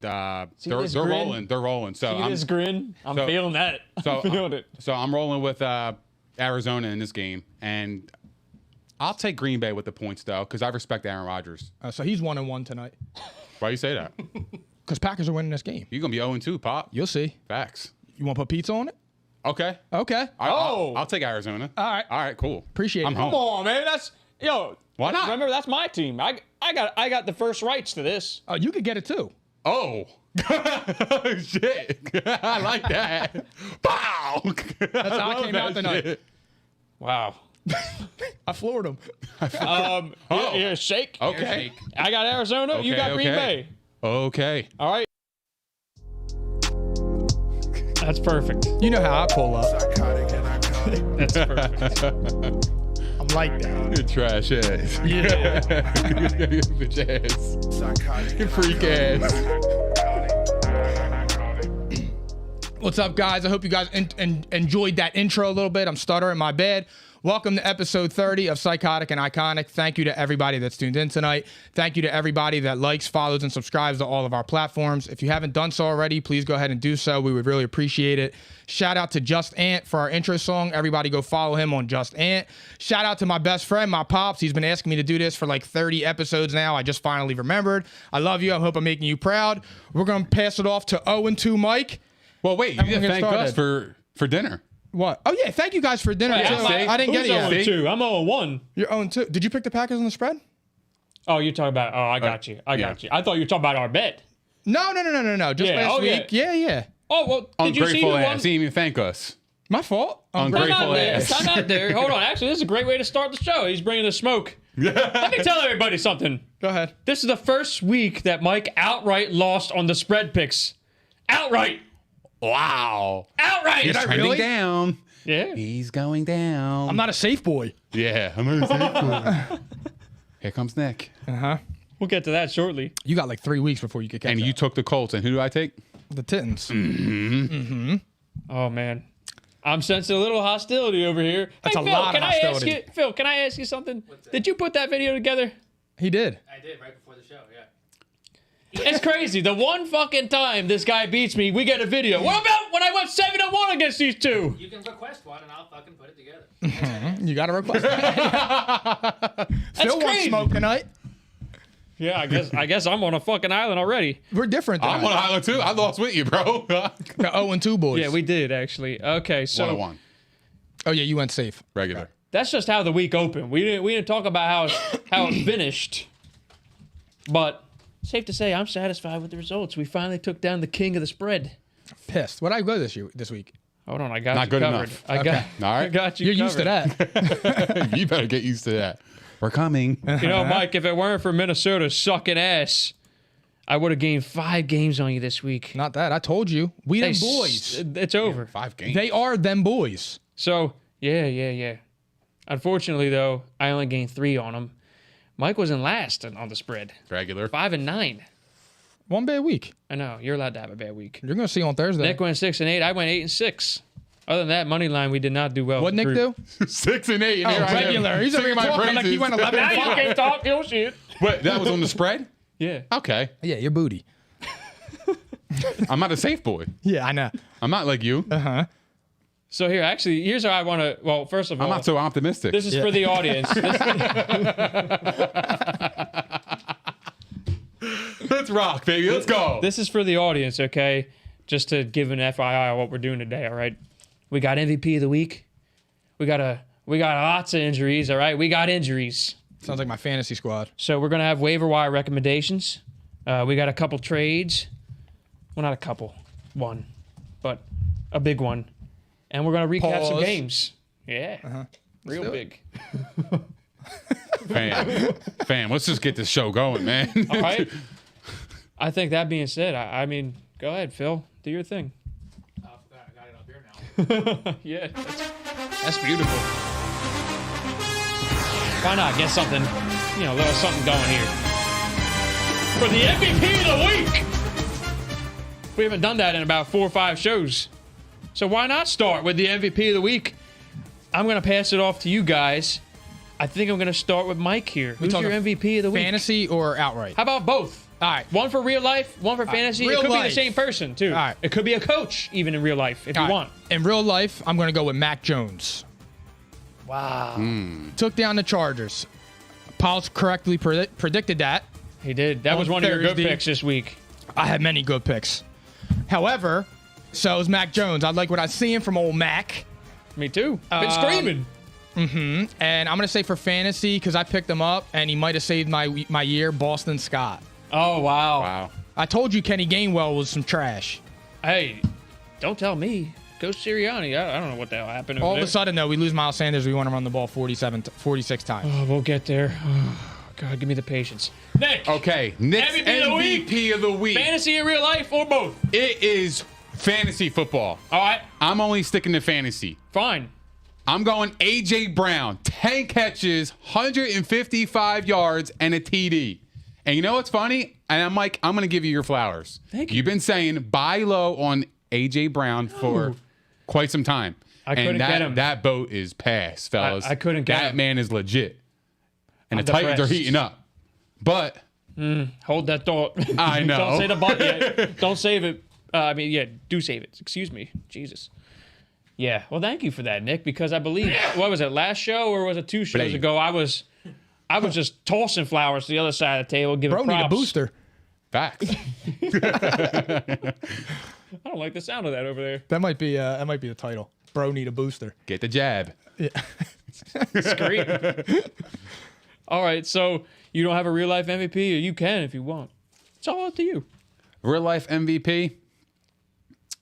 they're rolling. They're rolling. So See this grin? I'm feeling that. I'm feeling it. So I'm rolling with Arizona in this game, and I'll take Green Bay with the points though, because I respect Aaron Rodgers. So he's 1-1 tonight. Why you say that? Because Packers are winning this game. You're gonna be 0-2, Pop. You'll see. Facts. You want to put pizza on it? Okay. Okay. I'll take Arizona. All right, cool. Appreciate it. I'm home. Come on, man. Why not? Remember, that's my team. I got the first rights to this. Oh, you could get it too. Oh. Shit. I like that. Pow. That's how I came out tonight. Shit. Wow. I floored him. Here, shake. Okay. I got Arizona. You got Green Bay. Okay. All right. That's perfect. You know how I pull up. That's perfect. I'm like that. You trash ass. Yeah. Bitch ass. You freak ass. What's up, guys? I hope you guys enjoyed that intro a little bit. I'm stuttering, my bad. Welcome to episode 30 of Psychotic and Iconic. Thank you to everybody that's tuned in tonight. Thank you to everybody that likes, follows, and subscribes to all of our platforms. If you haven't done so already, please go ahead and do so. We would really appreciate it. Shout out to Just Ant for our intro song. Everybody go follow him on Just Ant. Shout out to my best friend, my Pops. He's been asking me to do this for like 30 episodes now. I just finally remembered. I love you. I hope I'm making you proud. We're going to pass it off to 0-2 Mike. Well, wait. You didn't thank us for dinner. What? Oh, yeah. Thank you guys for dinner, too. I didn't get it yet. 0-2? I'm 0-1. You're 0-2. Did you pick the Packers on the spread? Oh, you're talking about... Oh, I got you. I got you. I thought you were talking about our bet. No. Just last week. Yeah. Oh, well, did you see who Ungrateful won? ass. He didn't even thank us. My fault. Ungrateful ass. Time out there. Hold on. Actually, this is a great way to start the show. He's bringing the smoke. Let me tell everybody something. Go ahead. This is the first week that Mike outright lost on the spread picks. Outright. Wow. Outright. He's trending really? down. Yeah. He's going down. I'm not a safe boy. Yeah. I'm not a safe boy. Here comes Nick. Uh-huh. We'll get to that shortly. You got like 3 weeks before you could catch And up. you took the Colts. And who do I take? The Titans. Oh, man. I'm sensing a little hostility over here. That's hey, a Phil, lot of hostility. Phil, can I ask you something? Did you put that video together? He did. I did right before the show, yeah. It's crazy. The one fucking time this guy beats me, we get a video. What about when I went 7-1 against these two? You can request one and I'll fucking put it together. You got a request. Phil wants crazy. smoke tonight. Yeah, I guess I'm on a fucking island already. We're different tonight. I'm on island too. I lost with you, bro. The 0-2 boys. Yeah, we did actually. Okay, so 1-1. Oh, yeah, you went safe. Regular. that's just how the week opened. We didn't talk about how it finished. But safe to say, I'm satisfied with the results. We finally took down the king of the spread. Pissed. What'd I go this week? Hold on, I got Not you good covered. enough. I Okay. All right. got you. You're used to that. You better get used to that. We're coming. You know, Mike, if it weren't for Minnesota sucking ass, I would have gained 5 games on you this week. Not that. I told you. We them Hey, boys. It's over. 5 games. They are them boys. So, yeah. Unfortunately, though, I only gained 3 on them. Mike was in last on the spread. Regular. 5-9. One bad week. I know. You're allowed to have a bad week. You're going to see on Thursday. Nick went 6-8. I went 8-6. Other than that, money line, we did not do well. What'd Nick do? 6 and 8. Oh, And here I am regular. He's singing my talking like he praises. went 11 Now you can't talk your shit. Wait, that was on the spread? Yeah. Okay. Yeah, your booty. I'm not a safe boy. Yeah, I know. I'm not like you. Uh-huh. So here, actually, here's how I want to. Well, first of all, I'm not so optimistic. this is for the audience. Let's rock, baby. Let's go. This is for the audience, okay? Just to give an FYI on what we're doing today, all right? We got MVP of the week. We got lots of injuries, all right? We got injuries. Sounds like my fantasy squad. So we're going to have waiver wire recommendations. We got a couple trades. Well, not a couple. One. But a big one. And we're going to recap some Pause. games. Yeah. Real do big. Fam, let's just get this show going, man. All right? I think that being said, I mean, go ahead, Phil. Do your thing. I got it up here now. Yeah. That's beautiful. Why not get something, a little something going here. For the MVP of the week! We haven't done that in about 4 or 5 shows. So why not start with the MVP of the week? I'm going to pass it off to you guys. I think I'm going to start with Mike here. Who's your talking MVP of the week? Fantasy or outright? How about both? All right. One for real life, one for fantasy. It real could be life. the same person, too. All right. It could be a coach, even in real life, if you All right. want. In real life, I'm going to go with Mac Jones. Wow. Took down the Chargers. Paul's correctly predicted that. He did. That was On one of your good Thursday. picks this week. I had many good picks. However, so is Mac Jones. I like what I'm seeing from old Mac. Me too. Been screaming. And I'm going to say for fantasy, because I picked him up, and he might have saved my year, Boston Scott. Oh, wow. Wow. I told you Kenny Gainwell was some trash. Hey, don't tell me. Coach Sirianni, I don't know what the hell happened over All of there. a sudden, though, we lose Miles Sanders. We want to run the ball 46 times. Oh, we'll get there. Oh, God, give me the patience. Nick. Okay, Nick's MVP of the week. of the week. Fantasy in real life or both? It is fantasy football. All right. I'm only sticking to fantasy. Fine. I'm going A.J. Brown, 10 catches, 155 yards, and a TD. And you know what's funny? And I'm like, I'm going to give you your flowers. Thank you. You've been saying buy low on A.J. Brown for quite some time. I couldn't get him. That boat is past, fellas. I couldn't get that him. man is legit. And I'm the Titans are depressed. heating up. But Hold that thought. I know. Don't say the but yet. Don't save it. Do save it. Excuse me. Jesus. Yeah. Well, thank you for that, Nick, because I believe, what was it, last show or was it 2 shows Blame. ago? I was just tossing flowers to the other side of the table, giving Bro, props. need a booster. facts. I don't like the sound of that over there. That might be the title. Bro, need a booster. Get the jab. It's great. All right, so you don't have a real life MVP, or you can if you want. It's all up to you. Real life MVP.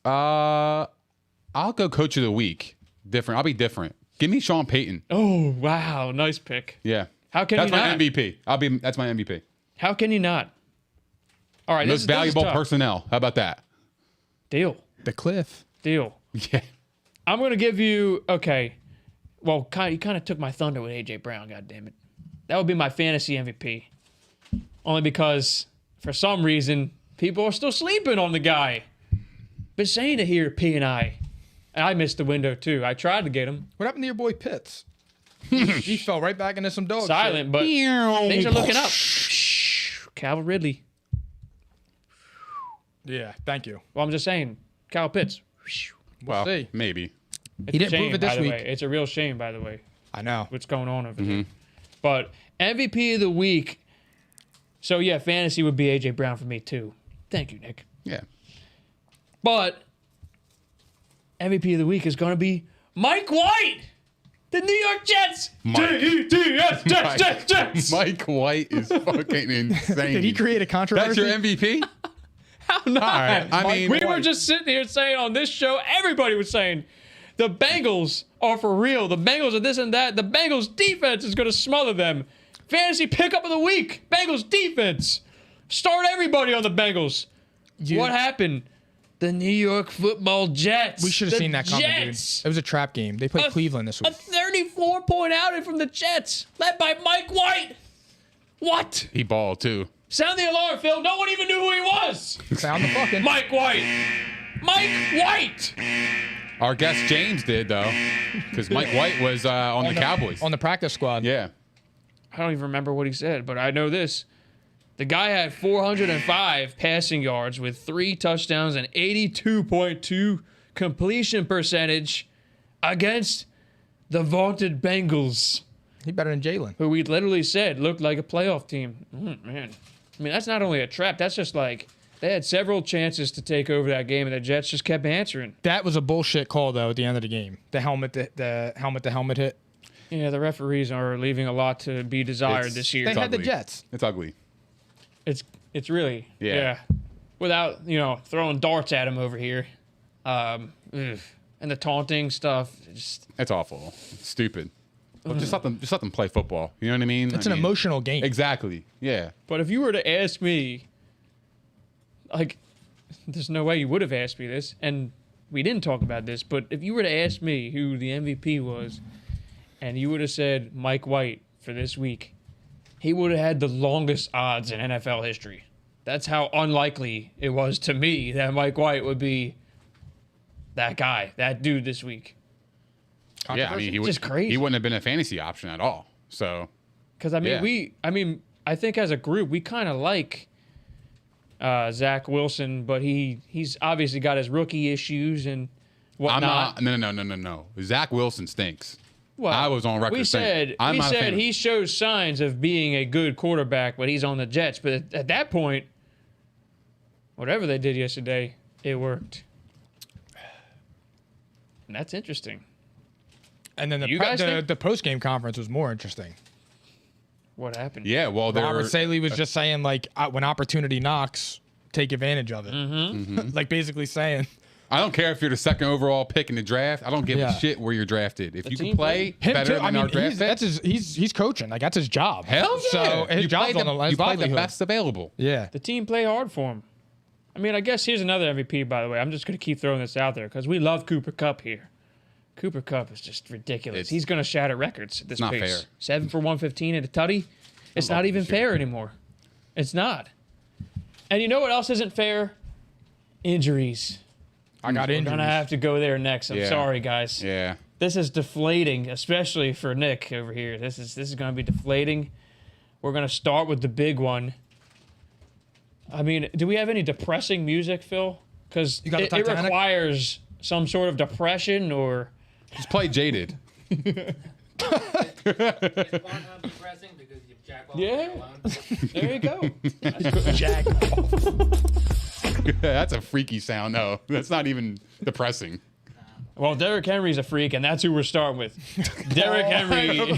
I'll go coach of the week. Different. I'll be different. Give me Sean Payton. Oh, wow. Nice pick. Yeah. How can That's you my not? MVP. That's my MVP. How can you not? All right, Most this is valuable tough. personnel. How about that? Deal. The cliff. Deal. Yeah. I'm going to give you, okay. Well, you kind of took my thunder with A.J. Brown, goddammit. That would be my fantasy MVP. Only because, for some reason, people are still sleeping on the guy. Been saying it here, P and I. And I missed the window, too. I tried to get him. What happened to your boy Pitts? He fell right back into some dog Silent, but things are looking up. Calvin Ridley. shit. Yeah, thank you. Well, I'm just saying, Kyle Pitts. Well, see. maybe. It's He a didn't prove shame, it this by the week. way. It's a real shame, by the way, I know. what's going on over there. But MVP of the week. So, yeah, fantasy would be A.J. Brown for me, too. Thank you, Nick. Yeah. But MVP of the week is going to be Mike White, the New York Jets. Mike. Jets, Jets. Mike White is fucking insane. Did he create a controversy? That's your MVP? How not? All right. I mean, we were just sitting here saying on this show, everybody was saying, the Bengals are for real. The Bengals are this and that. The Bengals defense is going to smother them. Fantasy pickup of the week. Bengals defense. Start everybody on the Bengals. What happened? The New York Football Jets. We should have The seen that coming, Jets. dude. It was a trap game. They played Cleveland this A week. 34-point outing from the Jets, led by Mike White. What? he balled too. Sound the alarm, Phil. No one even knew who he was. Found the fucking. Mike White. Mike White. Our guest James did though, because Mike White was on the Cowboys. On the practice squad. Yeah. I don't even remember what he said, but I know this. The guy had 405 passing yards with 3 touchdowns and 82.2 completion percentage against the vaunted Bengals, He better than Jalen. who we literally said looked like a playoff team. Man. I mean, that's not only a trap. That's just like they had several chances to take over that game, and the Jets just kept answering. That was a bullshit call though at the end of the game. The helmet hit. Yeah, the referees are leaving a lot to be desired It's- this year. They It's had the ugly. Jets. It's ugly. It's really Yeah. Without throwing darts at him over here, and the taunting stuff. Just It's awful. It's stupid. But just let them play football. You know what I mean? It's I an mean, emotional game. Exactly. Yeah. but if you were to ask me, like, there's no way you would have asked me this, and we didn't talk about this. But if you were to ask me who the MVP was, and you would have said Mike White for this week, he would have had the longest odds in NFL history. That's how unlikely it was to me that Mike White would be that guy, that dude this week. Yeah. I mean, Just crazy. he wouldn't have been a fantasy option at all. So Because, I mean, Yeah. I think as a group, we kind of like Zach Wilson, but he's obviously got his rookie issues and whatnot. No. Zach Wilson stinks. Well, I was on record we saying said I'm not a fan of he him. shows signs of being a good quarterback, but he's on the Jets. But at that point, whatever they did yesterday, it worked. And that's interesting. And then You guys think? the post game conference was more interesting. What happened? Yeah, well, Robert Saley was just saying like when opportunity knocks, take advantage of it. Like basically saying. I don't care if you're the second overall pick in the draft. I don't give Yeah. a shit where you're drafted. If you team can play Him better too. than our draft pick, he's coaching. Like that's his job. hell yeah. So his you job's play on the you play the livelihood. best available. Yeah. The team play hard for him. I mean, I guess here's another MVP, by the way. I'm just going to keep throwing this out there because we love Cooper Kupp here. Cooper Kupp is just ridiculous. He's going to shatter records at this not pace. fair. 7 for 115 and a tutty. It's love not even this year. fair anymore. It's not. And you know what else isn't fair? Injuries. I got We're injuries. going to have to go there next. I'm Yeah. sorry, guys. Yeah. This is deflating, especially for Nick over here. This is going to be deflating. We're going to start with the big one. I mean, do we have any depressing music, Phil? Because You got the it Titanic? requires some sort of depression or... Just play Jaded. It's Pornhub depressing because you jack off Yeah. alone. There you go. Jack. That's a freaky sound. No, that's not even depressing. Well, Derrick Henry's a freak, and that's who we're starting with. Derrick Henry.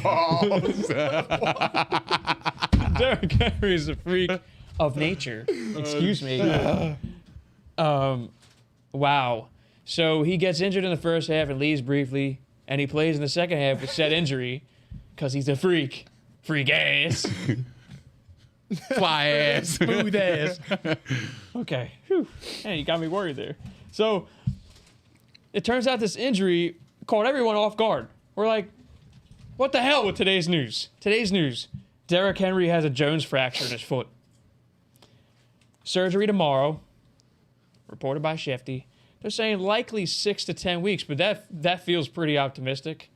Derrick Henry's a freak of nature. Excuse me. Wow. So he gets injured in the first half and leaves briefly, and he plays in the second half with said injury because he's a freak. Freak ass. Fly ass. Smooth ass. Okay. Whew. Hey, you got me worried there. So it turns out this injury caught everyone off guard. We're like, what the hell with today's news? Today's news. Derrick Henry has a Jones fracture in his foot. Surgery tomorrow. Reported by Shefty. They're saying likely 6 to 10 weeks, but that feels pretty optimistic.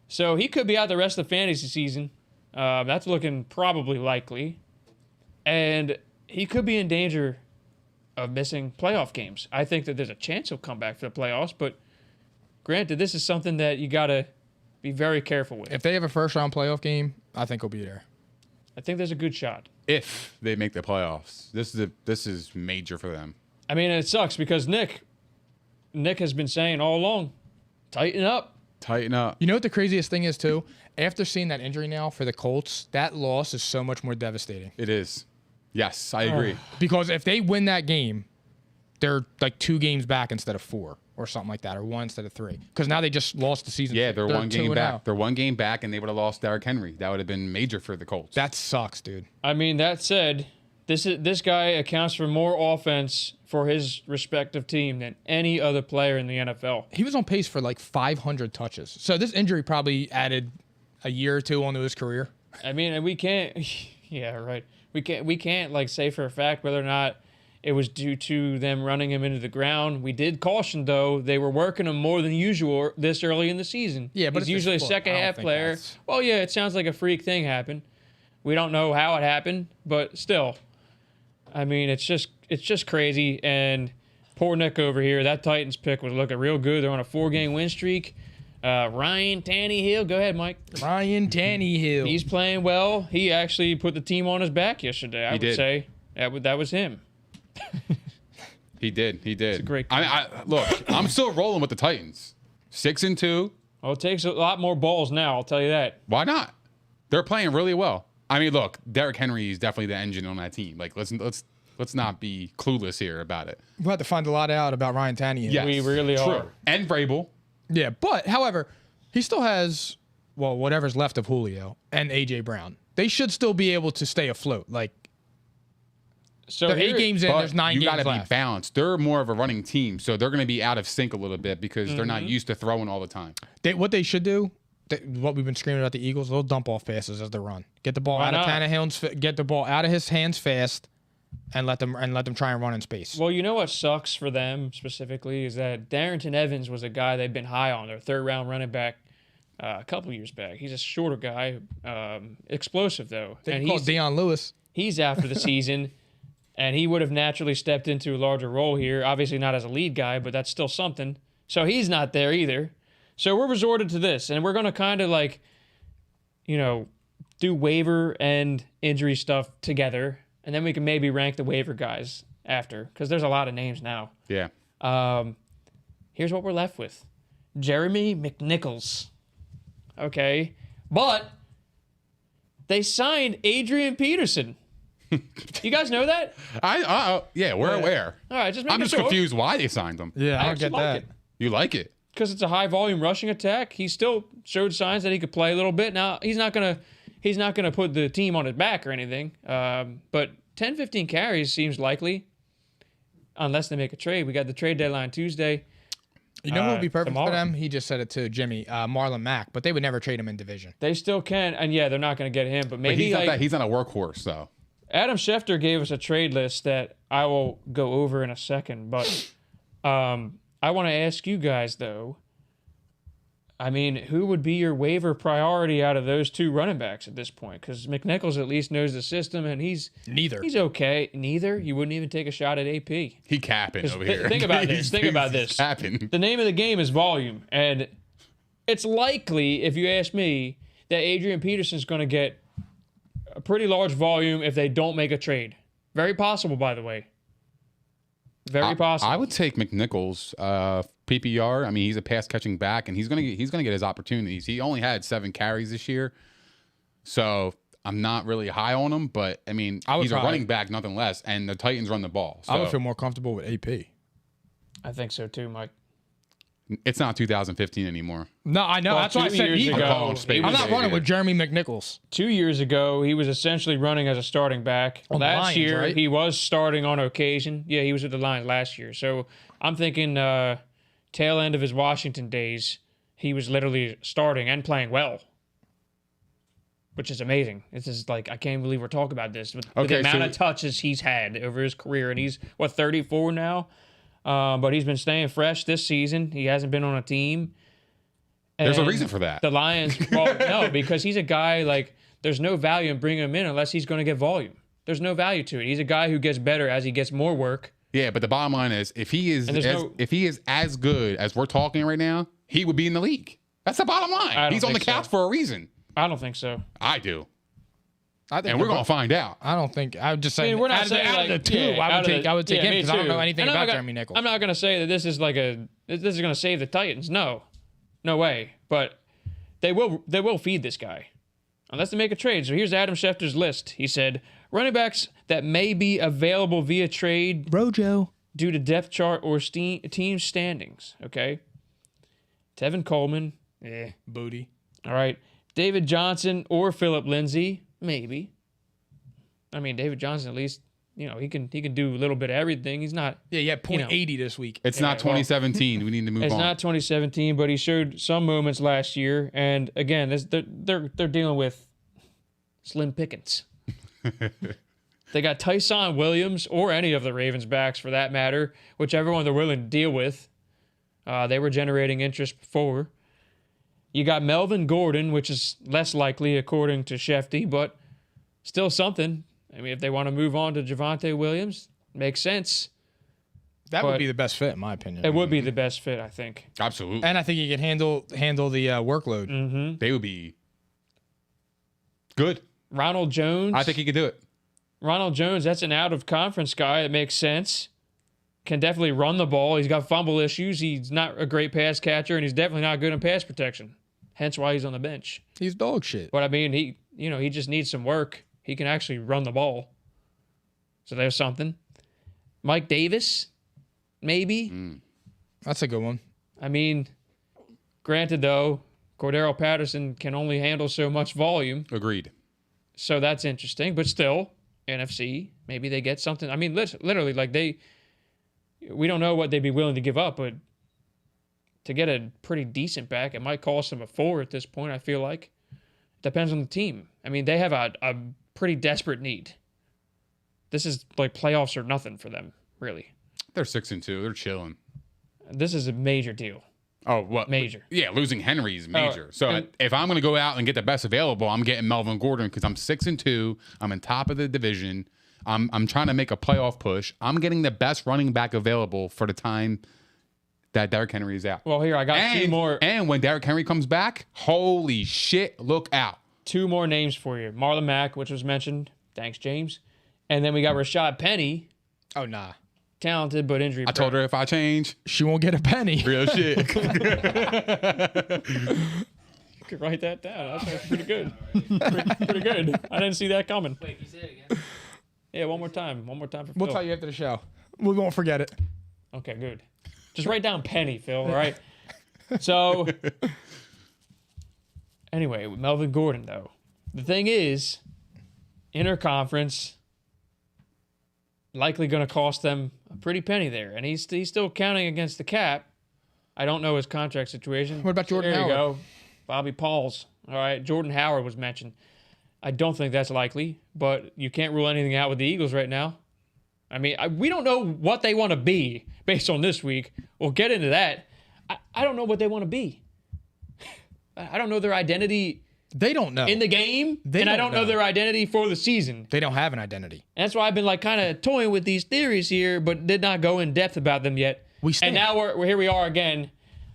So he could be out the rest of the fantasy season. That's looking probably likely. And he could be in danger of missing playoff games. I think that there's a chance he'll come back for the playoffs, but granted, this is something that you got to be very careful with. If they have a first round playoff game, I think he'll be there. I think there's a good shot. If they make the playoffs, this is major for them. I mean, it sucks because Nick has been saying all along, tighten up. Tighten up. You know what the craziest thing is too? After seeing that injury now for the Colts, that loss is so much more devastating. It is. Yes, I agree. Because if they win that game, they're like 2 games back instead of 4 or something like that, or 1 instead of 3. Because now they just lost the season. Yeah, they're 1 game 2-0. back. They're 1 game back, and they would have lost Derrick Henry. That would have been major for the Colts. That sucks, dude. I mean, that said, this guy accounts for more offense for his respective team than any other player in the NFL. He was on pace for like 500 touches. So this injury probably added a year or 2 onto his career. I mean, and we can't. Yeah, right. We can't like say for a fact whether or not it was due to them running him into the ground. We did caution though they were working him more than usual this early in the season. Yeah, but he's it's usually a his foot. second I don't half think player. that's- Well, yeah, it sounds like a freak thing happened. We don't know how it happened, but still, I mean, it's just crazy. And poor Nick over here, that Titans pick was looking real good. They're on a 4-game win streak. Ryan Tannehill, go ahead, Mike. Ryan Tannehill. He's playing well. He actually put the team on his back yesterday. I would did. say that was him. He did. It's a great look, I'm still rolling with the Titans. 6-2. Well, it takes a lot more balls now. I'll tell you that. Why not? They're playing really well. I mean, look, Derrick Henry is definitely the engine on that team. Like, let's not be clueless here about it. We'll have to find a lot out about Ryan Tannehill. Yes, We really true. are. And Vrabel. Yeah, but however, he still has whatever's left of Julio and AJ Brown. They should still be able to stay afloat. Like So they're 8 here- games in, But there's 9 you games gotta left. be balanced. They're more of a running team, so they're going to be out of sync a little bit because they're not used to throwing all the time. What they should do, what we've been screaming about the Eagles, they'll dump off passes as they run. Get the ball Why out of not? Tannehill's, get the ball out of his hands fast, and let them try and run in space. Well, you know what sucks for them specifically is that Darrington Evans was a guy they've been high on, their 3rd-round running back a couple years back. He's a shorter guy, explosive though, They and call Deion Lewis. he's after the season. and he would have naturally stepped into a larger role here. Obviously not as a lead guy, but that's still something. So he's not there either. So we're resorted to this, and we're going to kind of like, do waiver and injury stuff together, and then we can maybe rank the waiver guys after, because there's a lot of names now. Yeah. Here's what we're left with. Jeremy McNichols. Okay. But they signed Adrian Peterson. You guys know that? Yeah, we're aware. All right, just I'm just confused why they signed him. Yeah, I don't actually get like that. it. You like it? Because it's a high volume rushing attack. He still showed signs that he could play a little bit. Now he's not gonna put the team on his back or anything. But 10, 15 carries seems likely, unless they make a trade. We got the trade deadline Tuesday. You know who would be perfect tomorrow. for them? He just said it too, Jimmy. Marlon Mack, but they would never trade him in division. They still can, and yeah, they're not going to get him. But But maybe he's not a workhorse, though. Adam Schefter gave us a trade list that I will go over in a second. But I want to ask you guys though. I mean, who would be your waiver priority out of those two running backs at this point? Because McNichols at least knows the system, and he's okay. Neither. You wouldn't even take a shot at AP. He capping over here. Think about this. Think about this. Capping. The name of the game is volume, and it's likely, if you ask me, that Adrian Peterson's going to get a pretty large volume if they don't make a trade. Very possible, by the way. Very possible. I would take McNichols, PPR. I mean, he's a pass catching back, and he's gonna get his opportunities. He only had 7 carries this year, so I'm not really high on him. But I mean, he's a running back, nothing less, and the Titans run the ball. So I would feel more comfortable with AP. I think so too, Mike. it's not 2015 anymore. No, I know. Well, That's why I 2 said years either. ago, I'm not running with Jeremy McNichols. 2 years ago, he was essentially running as a starting back. On the Last Lions, year, right? he was starting on occasion. Yeah, he was with the Lions last year. So I'm thinking tail end of his Washington days, he was literally starting and playing well, which is amazing. This is like, I can't believe we're talking about this. With the amount of touches he's had over his career, and he's, 34 now? But he's been staying fresh this season. He hasn't been on a team. There's a And reason for that. The Lions, well, no, because he's a guy, like, there's no value in bringing him in unless he's going to get volume. There's no value to it. He's a guy who gets better as he gets more work. Yeah, but the bottom line is, if he is as good as we're talking right now, he would be in the league. That's the bottom line. He's on the couch for a reason. I don't think so. I do. I think And we're going to find out. I don't think. I would just say. We're not saying out of the like, two. yeah, I would take him me because I don't too. know anything And I'm about not Jeremy Nichols. I'm not going to say that this is like this is going to save the Titans. No way. But they will feed this guy unless they make a trade. So here's Adam Schefter's list. He said running backs that may be available via trade Rojo due to depth chart or team standings. Okay, Tevin Coleman, booty. all right. David Johnson or Phillip Lindsay, maybe. I mean, David Johnson, at least, he can do a little bit of everything. He's not. Yeah, he had .80 this week. It's not 2017. We need to move on. It's not 2017, but he showed some moments last year. And again, they're dealing with slim pickings. They got Tyson Williams or any of the Ravens backs for that matter, whichever one they're willing to deal with. They were generating interest before. You got Melvin Gordon, which is less likely according to Shefty, but still something. I mean, if they want to move on to Javonte Williams, makes sense. That would be the best fit, in my opinion. It would be the best fit, I think. Absolutely. And I think he can handle the workload. Mm-hmm. They would be good. Ronald Jones. I think he could do it. Ronald Jones, that's an out-of-conference guy. That makes sense. Can definitely run the ball. He's got fumble issues. He's not a great pass catcher, and he's definitely not good in pass protection. Hence why he's on the bench. He's dog shit. But, I mean, he just needs some work. He can actually run the ball. So there's something. Mike Davis, maybe. That's a good one. I mean, granted, though, Cordero Patterson can only handle so much volume. Agreed. So that's interesting. But still, NFC, maybe they get something. I mean, literally, like we don't know what they'd be willing to give up, but to get a pretty decent back, it might cost them a 4 at this point, I feel like. Depends on the team. I mean, they have a pretty desperate need. This is like playoffs or nothing for them, really. They're 6-2. They're chilling. This is a major deal. Oh, what? Major. Yeah, losing Henry is major. So if I'm going to go out and get the best available, I'm getting Melvin Gordon because I'm 6-2. I'm in top of the division. I'm trying to make a playoff push. I'm getting the best running back available for the time that Derrick Henry is out. Well, here, I got two more. And when Derrick Henry comes back, holy shit, look out. Two more names for you. Marlon Mack, which was mentioned. Thanks, James. And then we got Rashad Penny. Oh, nah. Talented, but injury I told her if I change, she won't get a penny. real shit. You could write that down. That's pretty good. Pretty good. I didn't see that coming. Wait, can you say it again? Yeah, one more time. One more time for We'll Phil. tell you after the show. We won't forget it. Okay, good. Just write down Penny, Phil, all right? So, anyway, with Melvin Gordon, though, the thing is, interconference likely going to cost them a pretty penny there. And he's still counting against the cap. I don't know his contract situation. What about Jordan There you Howard? go. Bobby Pauls. All right, Jordan Howard was mentioned. I don't think that's likely, but you can't rule anything out with the Eagles right now. I mean, we don't know what they want to be based on this week. We'll get into that. I don't know what they want to be. I don't know their identity They don't know. in the game, They and I don't don't know know. their identity for the season. They don't have an identity. And that's why I've been like kind of toying with these theories here, but did not go in depth about them yet. We stand. And now we're here we are again,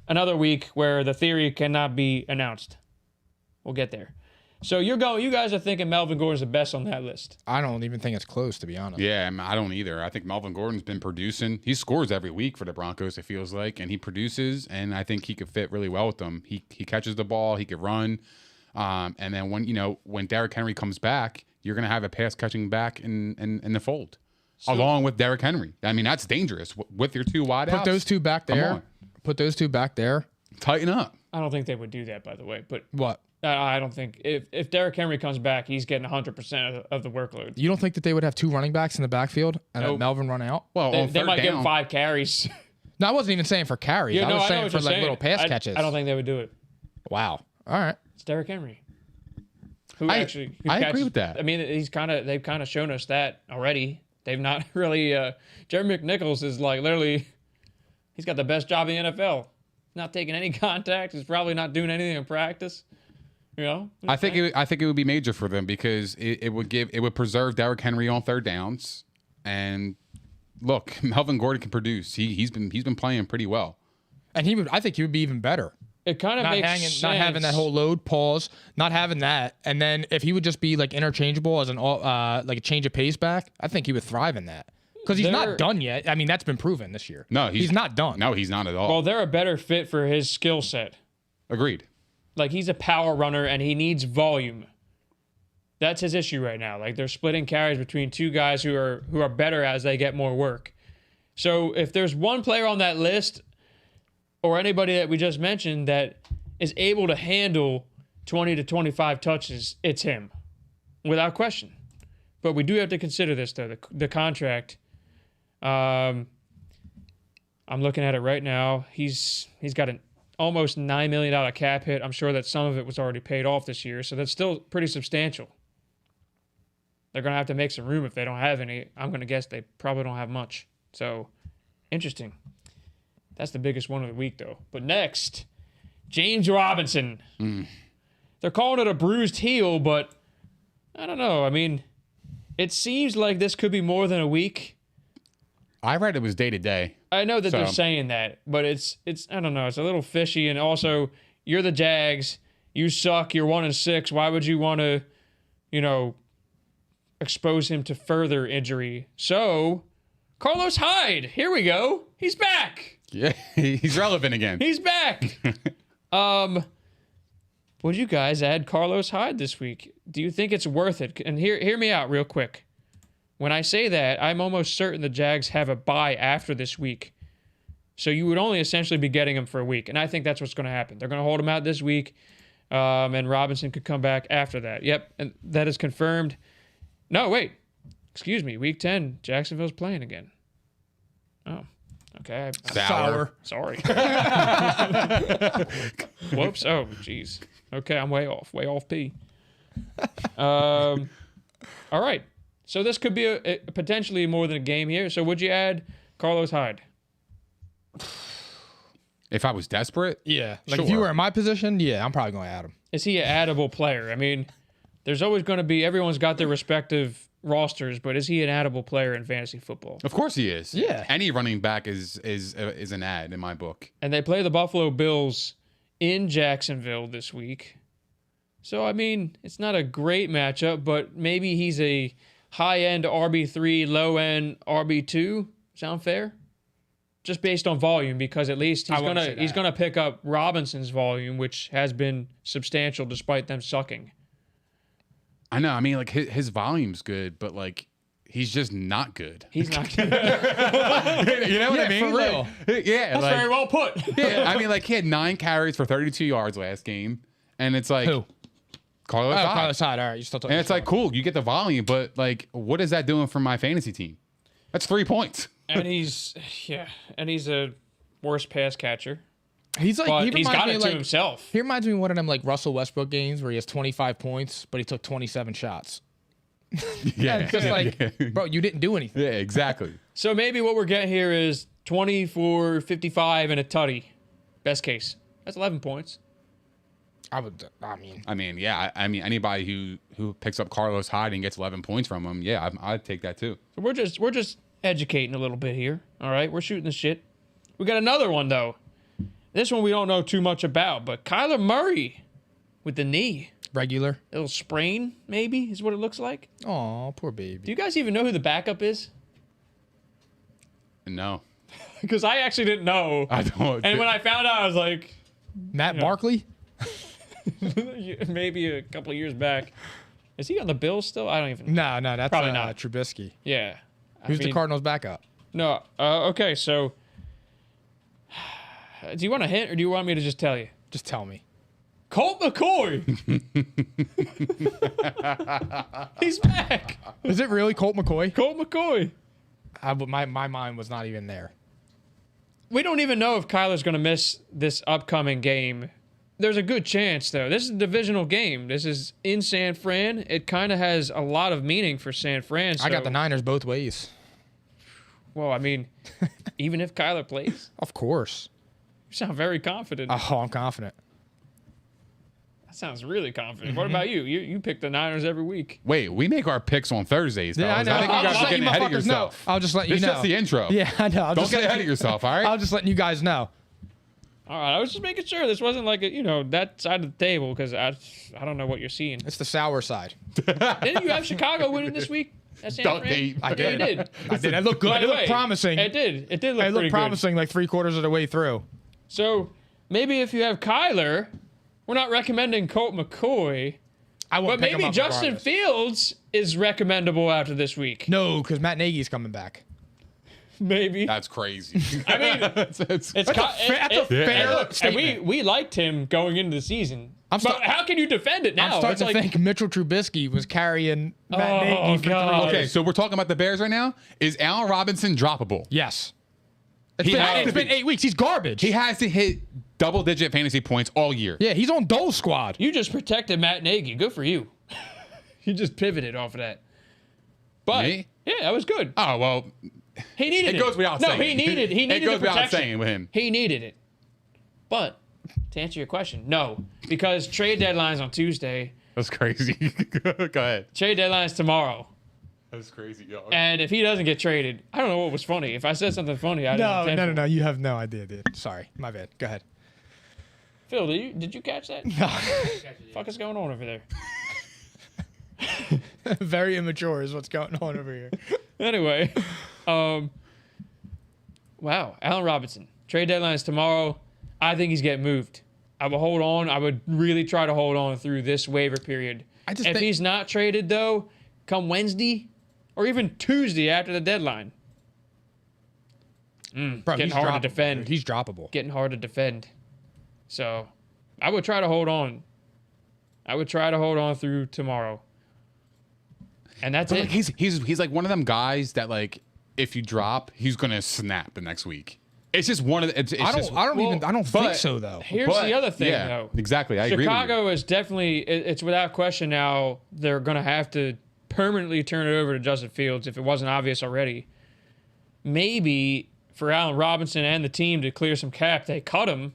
another week where the theory cannot be announced. We'll get there. So you guys are thinking Melvin Gordon's the best on that list. I don't even think it's close, to be honest. Yeah, I don't either. I think Melvin Gordon's been producing. He scores every week for the Broncos, it feels like, and he produces, and I think he could fit really well with them. He catches the ball, he could run, and then when Derrick Henry comes back, you're gonna have a pass catching back in the fold, along with Derrick Henry. I mean, that's dangerous with your two wideouts. Put those two back Come there. on. Put those two back there. Tighten up. I don't think they would do that, by the way. But What? I don't think if Derrick Henry comes back, he's getting 100% of the workload. You don't think that they would have two running backs in the backfield and Nope. let Melvin run out? Well, They, on they third might give him down, 5 carries. No, I wasn't even saying for carries. I was know saying what for you're like saying. little pass catches. I don't think they would do it. Wow. All right. It's Derrick Henry. Who I actually? agree catches- with that. I mean, they've kind of shown us that already. They've not really. Jerry McNichols is like literally, he's got the best job in the NFL. Not taking any contact. He's probably not doing anything in practice. You know. I think it would be major for them because it would preserve Derrick Henry on third downs. And look, Melvin Gordon can produce. He's been playing pretty well. And I think he would be even better. It kind of Not makes hanging, sense. not having that whole load pause, not having that, and then if he would just be like interchangeable as an like a change of pace back, I think he would thrive in that because he's They're- not done yet. I mean, that's been proven this year. No, he's not done. No, he's not at all. Well, they're a better fit for his skill set. Agreed. Like he's a power runner and he needs volume. That's his issue right now. Like they're splitting carries between two guys who are better as they get more work. So if there's one player on that list or anybody that we just mentioned that is able to handle 20 to 25 touches, it's him, without question. But we do have to consider this though, the contract. I'm looking at it right now. He's got an almost $9 million cap hit. I'm sure that some of it was already paid off this year, so that's still pretty substantial. They're going to have to make some room if they don't have any. I'm going to guess they probably don't have much. So, interesting. That's the biggest one of the week, though. But next, James Robinson. They're calling it a bruised heel, but I don't know. I mean, it seems like this could be more than a week. I read it was day to day. I know that they're So- saying that, but it's I don't know. It's a little fishy, and also you're the Jags. You suck. You're 1-6. Why would you want to, expose him to further injury? So, Carlos Hyde. Here we go. He's back. Yeah, he's relevant again. He's back. Would you guys add Carlos Hyde this week? Do you think it's worth it? And hear me out real quick. When I say that, I'm almost certain the Jags have a bye after this week. So you would only essentially be getting him for a week. And I think that's what's going to happen. They're going to hold him out this week, and Robinson could come back after that. Yep, and that is confirmed. No, wait. Excuse me. Week 10, Jacksonville's playing again. Oh, okay. Sour. Sorry. Whoops. Oh, jeez. Okay, I'm way off P. All right. So this could be a potentially more than a game here. So would you add Carlos Hyde? If I was desperate, Yeah. Like if you Sure. were in my position, yeah, I'm probably going to add him. Is he an addable player? I mean, there's always going to be, everyone's got their respective rosters, but is he an addable player in fantasy football? Of course he is. Yeah. Any running back is an ad in my book. And they play the Buffalo Bills in Jacksonville this week. So, I mean, it's not a great matchup, but maybe he's a high-end RB3, low-end RB2. Sound fair? Just based on volume, because at least he's gonna pick up Robinson's volume, which has been substantial despite them sucking. I know. I mean, like his volume's good, but like he's just not good. He's not good. You know what I mean? For real. Like, yeah. That's like, very well put. yeah. I mean, like he had 9 carries for 32 yards last game, and it's like Who? Carlos Hyde. Carlos Hyde. All right, you still talking. And it's like cool, you get the volume, but like, what is that doing for my fantasy team? That's 3 points. And he's a worse pass catcher. he's like But he he's reminds got me it of, to like, himself. He reminds me of one of them like Russell Westbrook games where he has 25 points, but he took 27 shots. Yeah, It's just like, yeah. bro, you didn't do anything. Yeah, exactly. So maybe what we're getting here is 24, 55, and a tutty. Best case. That's 11 points. I mean, Yeah. I mean, anybody who picks up Carlos Hyde and gets 11 points from him, yeah, I'd take that too. So we're just educating a little bit here. All right, we're shooting the shit. We got another one though. This one we don't know too much about, but Kyler Murray with the knee, regular. a little sprain maybe is what it looks like. Oh, poor Do baby. you guys even know who the backup is? No, Because I actually didn't know. I don't. And when I found out, I was like, Matt Barkley? maybe a couple of years back. Is he on the Bills still? I don't even. No, that's Probably not. Trubisky. Yeah. Who's the Cardinals' backup? No. Okay, so do you want a hint or do you want me to just tell you? Just tell me. Colt McCoy. He's back. Is it really Colt McCoy? Colt McCoy. My mind was not even there. We don't even know if Kyler's going to miss this upcoming game. There's a good chance, though. This is a divisional game. This is in San Fran. It kind of has a lot of meaning for San Fran. I got the so- Niners both ways. Well, I mean, even if Kyler plays, Of course. you sound very confident. Oh, I'm confident. That sounds really confident. What about you? You pick the Niners every week. Wait, we make our picks on Thursdays. Yeah, I fellas. know. think you I'll guys just are let you getting ahead of motherfuckers know. yourself. I'll just let you This know. is just the intro. Yeah, I know. Don't get ahead of yourself, all right? I'm just letting you guys know. All right, I was just making sure this wasn't like that side of the table because I don't know what you're seeing. It's the sour side. Didn't you have Chicago winning this week? At San Don't Fran? hate. I Yeah, did. you did. I did. It looked good. By It the looked way, promising. It did. It did look It looked pretty promising like 3/4 of the way through. good. So maybe if you have Kyler, we're not recommending Colt McCoy, I won't but pick him maybe up Justin regardless. Fields is recommendable after this week. No, because Matt Nagy's coming back. Maybe. That's crazy. I mean, That's it's That's a fair look, and statement. we liked him going into the season. I'm But sta- how can you defend it now? I'm starting It's to like, think Mitchell Trubisky was carrying Matt Oh, Nagy for God. 3 Okay, years. so we're talking about the Bears right now. Is Allen Robinson droppable? Yes. He has It's to been be. 8 weeks. He's garbage. He has to hit double-digit fantasy points all year. Yeah, he's on Dole squad. You just protected Matt Nagy. Good for you. You just pivoted off of that. But Me? yeah, that was good. Oh well, He needed it. it goes without no, saying. he needed It the goes without protection. saying with him. He needed it. But to answer your question, no, because trade deadline's on Tuesday. that's crazy. Go ahead. Trade deadline's tomorrow. That's crazy, yo. And if he doesn't get traded, I don't know what was funny. If I said something funny, I didn't intend for it. You have no idea, dude. Sorry, my bad. Go ahead. Phil, did you catch that? No. Fuck is going on over there? Very immature is what's going on over here. Anyway, wow, Allen Robinson. Trade deadline is tomorrow. I think he's getting moved. I will hold on. I would really try to hold on through this waiver period. I just If think- he's not traded, though, come Wednesday or even Tuesday after the deadline, Bro, Getting he's hard to droppable, defend. dude. He's droppable. getting hard to defend. So I would try to hold on. I would try to hold on through tomorrow. And that's But it. like, he's like one of them guys that like if you drop, he's gonna snap the next week. It's just one of the. It's I just, don't think but- so though. Here's but- the other thing, yeah, though. Exactly, I agree. With you. Chicago is definitely, it's without question now, they're going to have to permanently turn it over to Justin Fields if it wasn't obvious already. Maybe for Allen Robinson and the team to clear some cap, they cut him,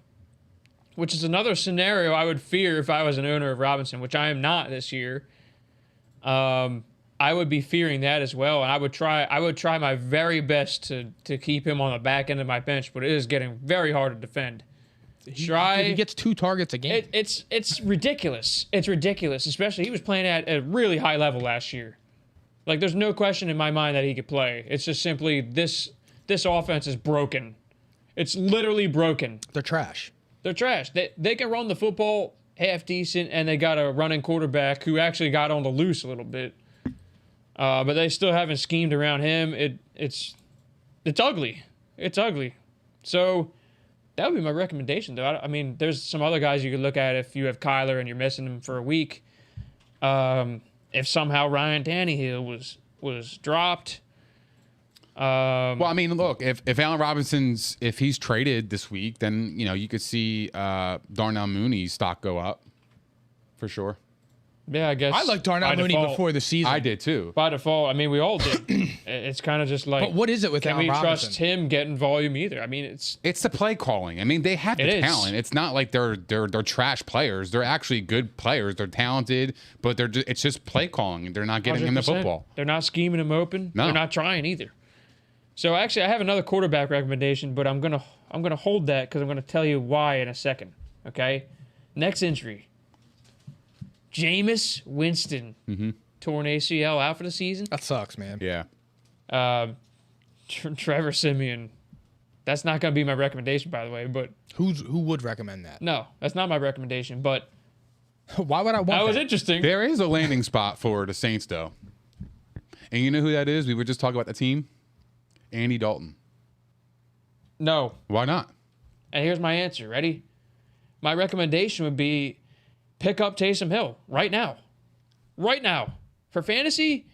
which is another scenario I would fear if I was an owner of Robinson, which I am not this year. I would be fearing that as well, and I would try my very best to keep him on the back end of my bench, but it is getting very hard to defend. He gets 2 targets a game. It's ridiculous. It's ridiculous, especially he was playing at a really high level last year. Like, there's no question in my mind that he could play. It's just simply this offense is broken. It's literally broken. They're trash. They're trash. They can run the football half decent, and they got a running quarterback who actually got on the loose a little bit. But they still haven't schemed around him. It's ugly. It's ugly. So that would be my recommendation, though. I mean, there's some other guys you could look at if you have Kyler and you're missing him for a week. If somehow Ryan Tannehill was dropped. Well, I mean, look, if Allen Robinson's if he's traded this week, then you could see Darnell Mooney's stock go up for sure. Yeah, I guess. I liked Darnell Mooney before the season. I did too. By default, I mean, we all did. It's kind of just like. But what is it with Can Allen we Robinson? trust him getting volume either? I mean, it's the play calling. I mean, they have the talent. It's not like they're trash players. They're actually good players. They're talented, but it's just play calling. They're not getting him the 100%. football. They're not scheming him open. No. They're not trying either. So actually, I have another quarterback recommendation, but I'm gonna hold that because I'm gonna tell you why in a second. Okay. Next injury. Jameis Winston, torn ACL, out for the season. That sucks, man. Yeah. Trevor Siemian. That's not going to be my recommendation, by the way. But Who would recommend that? no, that's not my recommendation. But Why would I want that that? was interesting. There is a landing spot for the Saints, though. And you know who that is? We were just talking about the team. Andy Dalton. No, Why not? and here's my answer. Ready? My recommendation would be pick up Taysom Hill right now. Right now. For fantasy,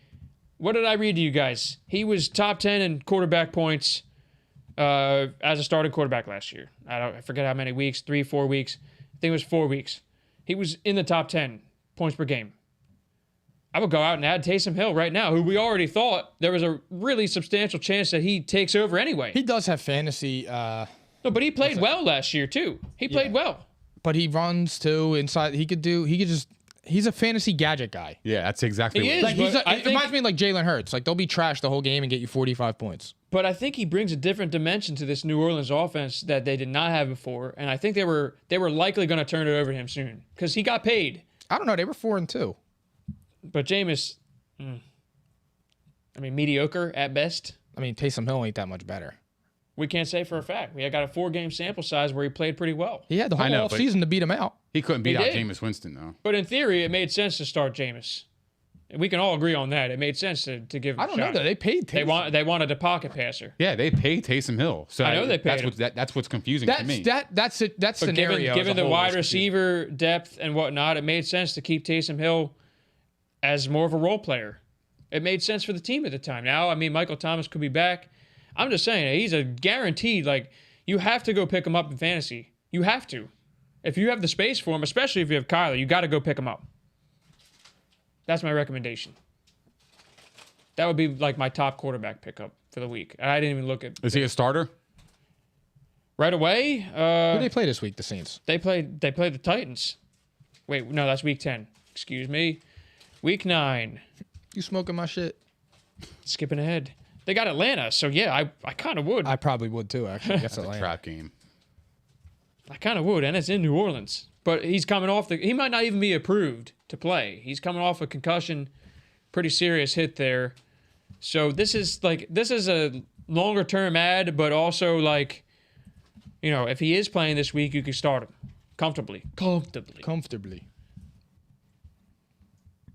what did I read to you guys? He was top 10 in quarterback points as a starting quarterback last year. I forget how many weeks, 3, 4 weeks. I think it was 4 weeks. He was in the top 10 points per game. I would go out and add Taysom Hill right now, who we already thought there was a really substantial chance that he takes over anyway. He does have fantasy, No, but he played well last year, too. He played well. but he runs too inside. He's a fantasy gadget guy. Yeah, that's exactly He what is. Like But I it think- reminds me of like Jalen Hurts. Like they'll be trash the whole game and get you 45 points. But I think he brings a different dimension to this New Orleans offense that they did not have before, and I think they were likely going to turn it over to him soon because he got paid. I don't know. They were 4-2. But Jameis, mediocre at best. I mean, Taysom Hill ain't that much better. We can't say for a fact. We got a 4-game sample size where he played pretty well. He had the whole know, but- offseason to beat him out. He couldn't beat He out did. Jameis Winston, though. But in theory, it made sense to start Jameis. And we can all agree on that. It made sense to give him I a don't know shot. though. They paid Taysom. They wanted a pocket passer. Yeah, they paid Taysom Hill. So I know they paid him. that's what's confusing to me. That's it. That's But scenario. given as a the whole wide is confusing. receiver depth and whatnot, it made sense to keep Taysom Hill as more of a role player. It made sense for the team at the time. Now, Michael Thomas could be back. I'm just saying, he's a guaranteed, you have to go pick him up in fantasy. You have to. If you have the space for him, especially if you have Kyler, you got to go pick him up. That's my recommendation. That would be my top quarterback pickup for the week. And I didn't even look at Is he a starter? right away. Who they play this week? The Saints. They played the Titans. Wait, no, that's week 10. Excuse me. Week 9. You smoking my shit? Skipping ahead. They got Atlanta, so yeah, I kind of would. I probably would too. Actually, that's It's a trap game. I kind of would, and it's in New Orleans. But he's coming off he might not even be approved to play. He's coming off a concussion, pretty serious hit there. So this is a longer term ad, but also if he is playing this week, you could start him comfortably. Comfortably.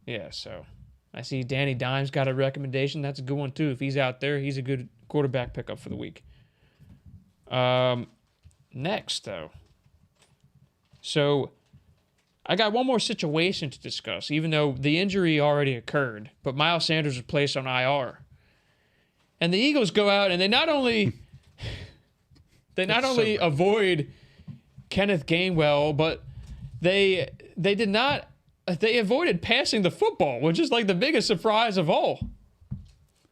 Yeah, so I see Danny Dimes got a recommendation. That's a good one too. If he's out there, he's a good quarterback pickup for the week. Next though. So I got one more situation to discuss, even though the injury already occurred, but Miles Sanders was placed on IR. And the Eagles go out and they not only avoid Kenneth Gainwell, but they avoided passing the football, which is the biggest surprise of all.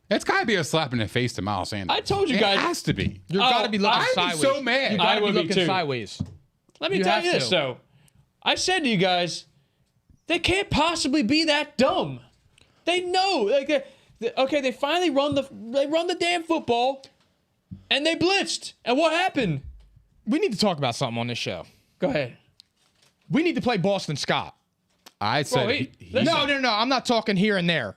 It's got to be a slap in the face to Miles Sanders. I told you guys. It has to be. You've got to be looking I'd be sideways. so mad. You got I to be would be looking too. sideways. Let me You tell have you this, to. though. I said to you guys, they can't possibly be that dumb. They know. Like, they finally run the damn football, and they blitzed. And what happened? We need to talk about something on this show. Go ahead. We need to play Boston Scott. I said No. I'm not talking here and there.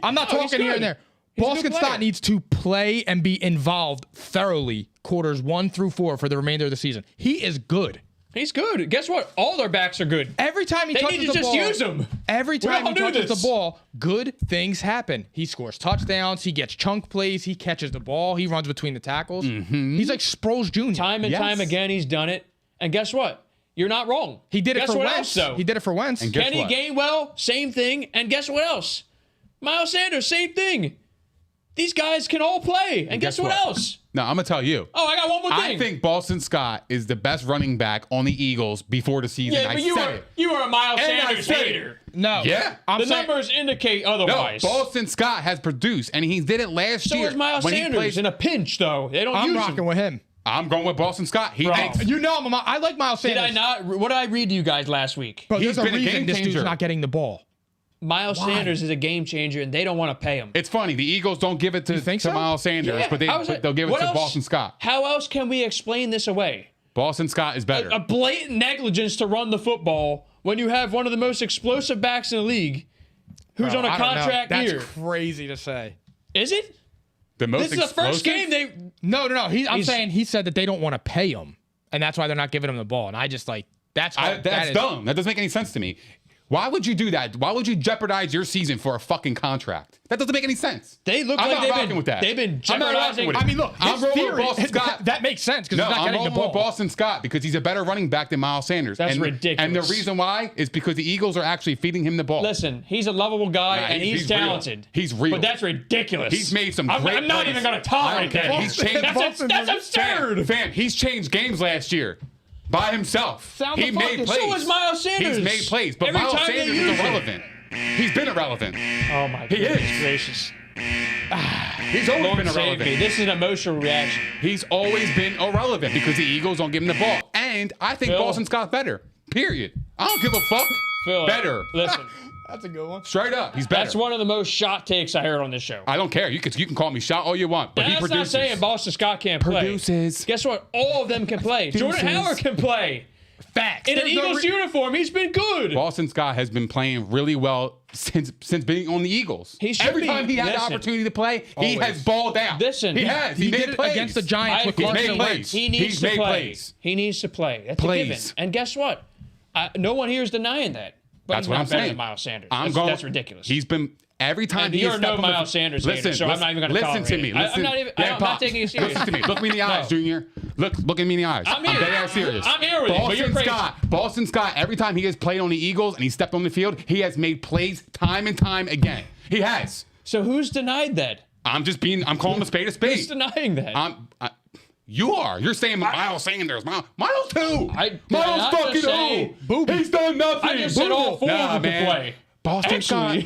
I'm not talking here and there. He's a good Boston player. Scott needs to play and be involved thoroughly quarters 1 through 4 for the remainder of the season. He is good. He's good. Guess what? All their backs are good. Every time he They touches need to the just ball, use him. Every time all he do touches this. the ball, good things happen. He scores touchdowns. He gets chunk plays. He catches the ball. He runs between the tackles. He's like Sproles Jr. Time and time again, he's done it. And guess what? You're not wrong. He did it Guess for what Wentz. else, though? He did it for Wentz. And guess Kenny what? Gainwell, same thing. And guess what else? Miles Sanders, same thing. These guys can all play. And guess what else? No, I'm gonna tell you. Oh, I got one more thing. I think Boston Scott is the best running back on the Eagles before the season. Yeah, I but said you were a Miles And I Sanders said it. hater. No. Yeah. I'm The saying, numbers indicate No, otherwise. Boston Scott has produced, and he did it last So year. is Miles when Sanders he plays, in a pinch, though. They don't I'm use rocking him. with him. I'm going with Boston Scott. He Bro. makes. You know, I like Miles Did Sanders. I not? What did I read to you guys last week? But He's there's a been a reason game this dude's changer. not getting the ball. Miles Sanders is a game changer, and they don't want to pay him. It's funny. The Eagles don't give it to, think to so? Miles Sanders, Yeah, but how is it- they'll give it what to else? Boston Scott. How else can we explain this away? Boston Scott is better. A blatant negligence to run the football when you have one of the most explosive backs in the league who's Bro, on a I don't know. contract That's year. crazy to say. Is it? the most This is the first game they... No. I'm He's- saying he said that they don't want to pay him, and that's why they're not giving him the ball. And I just like that's That's dumb. That doesn't make any sense to me. Why would you do that? Why would you jeopardize your season for a fucking contract? That doesn't make any sense. They look I'm like not they've rocking been, with that. they've been I'm not rocking jeopardizing. with it. I mean, look, I'm his rolling with theory, Boston Scott. that makes sense because No, he's not I'm getting the rolling with ball. Boston Scott because he's a better running back than Miles Sanders. That's and, ridiculous. And the reason why is because the Eagles are actually feeding him the ball. Listen, he's a lovable guy, Nah, and he's real. talented. He's real. But that's ridiculous. He's made some I'm great not plays. even going to tolerate I don't that. care. He's changed- That's absurd. Fam, he's changed games last year by himself. Sound He the made fucking- plays. So is Miles Sanders. He's made plays, but Every Miles time they Sanders use is him. irrelevant. He's been irrelevant. Oh, my He goodness is. gracious. He's always Lord been save irrelevant. me. This is an emotional reaction. He's always been irrelevant because the Eagles don't give him the ball. And I think Phil. Boston Scott's better. Period. I don't give a fuck. Phil, Better. Listen, That's a good one. Straight up. He's better. that's one of the most shot takes I heard on this show. I don't care. You can call me shot all you want, but he That's not produces. saying Boston Scott can't play. Produces. Guess what? All of them can play. Jordan Produces. Howard can play. Facts. In an There's no Eagles re- uniform, he's been good. Boston Scott has been playing really well since being on the Eagles. He should Every be. time he had the Listen. opportunity to play, he Always. has balled out. Listen. he has. He made did it plays. against the Giants with He's Carson made Wentz. plays. He needs He's to made play. plays. He needs to play. That's a Plays. given. And guess what? No one here is denying that. But That's he's what not I'm better saying. than Miles Sanders. I'm going. That's ridiculous. He's been every time And he you're has no stepped on the- Miles Sanders Listen, hater, so I'm not even gonna listen to tolerate me. it. Listen, I'm not taking you serious. Listen to me. Look me in the eyes, No. Junior. Look me in the eyes. I'm here. dead ass serious. I'm here with you, but you're crazy. Boston Scott. Every time he has played on the Eagles and he stepped on the field, he has made plays time and time again. He has. So who's denied that? I'm calling a spade a Who's spade. denying that? You are. You're saying Miles Sanders. Miles who? I Miles just fucking say- who? He's done nothing. I just said all four of them man. can play. Boston Scott.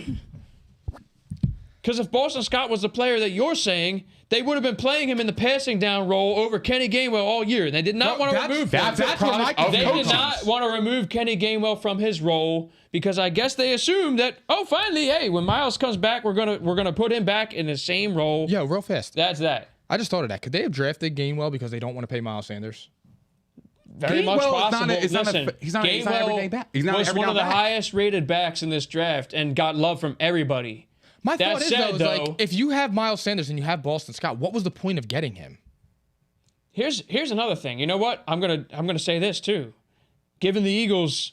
Because if Boston Scott was the player that you're saying, they would have been playing him in the passing down role over Kenny Gainwell all year. They did not want to remove him. that's where my of They did coaches. not want to remove Kenny Gainwell from his role because I guess they assumed that finally, hey, when Miles comes back, we're gonna put him back in the same role. Yo, real fast. That's that. I just thought of that. Could they have drafted Gainwell because they don't want to pay Miles Sanders? Very much Gainwell is possible. not a- is not a- Listen, he's not an everyday back. He's not an was every one of down the back. highest rated backs in this draft and got love from everybody. My That thought is, said, though, though- like, if you have Miles Sanders and you have Boston Scott, what was the point of getting him? Here's another thing. You know what? I'm gonna say this too. Given the Eagles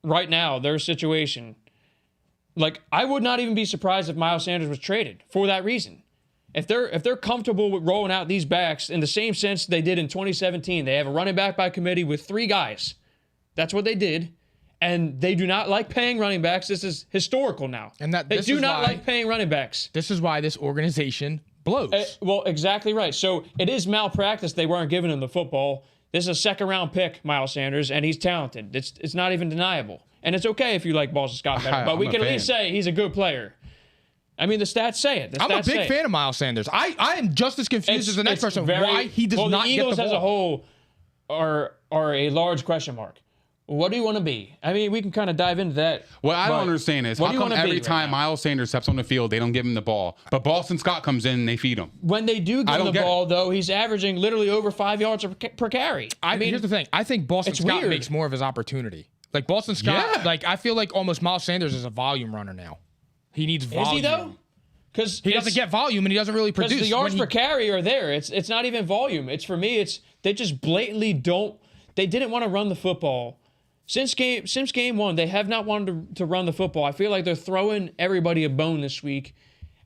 right now, their situation, like I would not even be surprised if Miles Sanders was traded for that reason. If they're comfortable with rolling out these backs in the same sense they did in 2017, they have a running back by committee with 3 guys. That's what they did. And they do not like paying running backs. This is historical now. And they this do is not why- like paying running backs. This is why this organization blows. Well, exactly right. So it is malpractice. They weren't giving him the football. This is a second-round pick, Miles Sanders, and he's talented. It's not even deniable. And it's okay if you like Boston Scott better, but we I'm a can at fan. least say he's a good player. I mean, the stats say it. I'm a big fan of Miles Sanders. I am just as confused as the next person why he does not the Eagles get the as ball. a whole are a large question mark. What do you want to be? I mean, we can kind of dive into that. What I don't but understand is what how do you come wanna be every right time now? Miles Sanders steps on the field, they don't give him the ball, but Boston Scott comes in and they feed him. When they do I give don't him the get ball, though, he's averaging literally over 5 yards per carry. I mean, here's the thing. I think Boston it's Scott weird. makes more of his opportunity. Like Boston Scott, Yeah. like I feel like almost Miles Sanders is a volume runner now. He needs volume. is he though? Because He doesn't get volume and he doesn't really because produce. the yards When per carry are there. It's not even volume. It's for me. It's they just blatantly don't. They didn't want to run the football. Since game one, they have not wanted to run the football. I feel like they're throwing everybody a bone this week,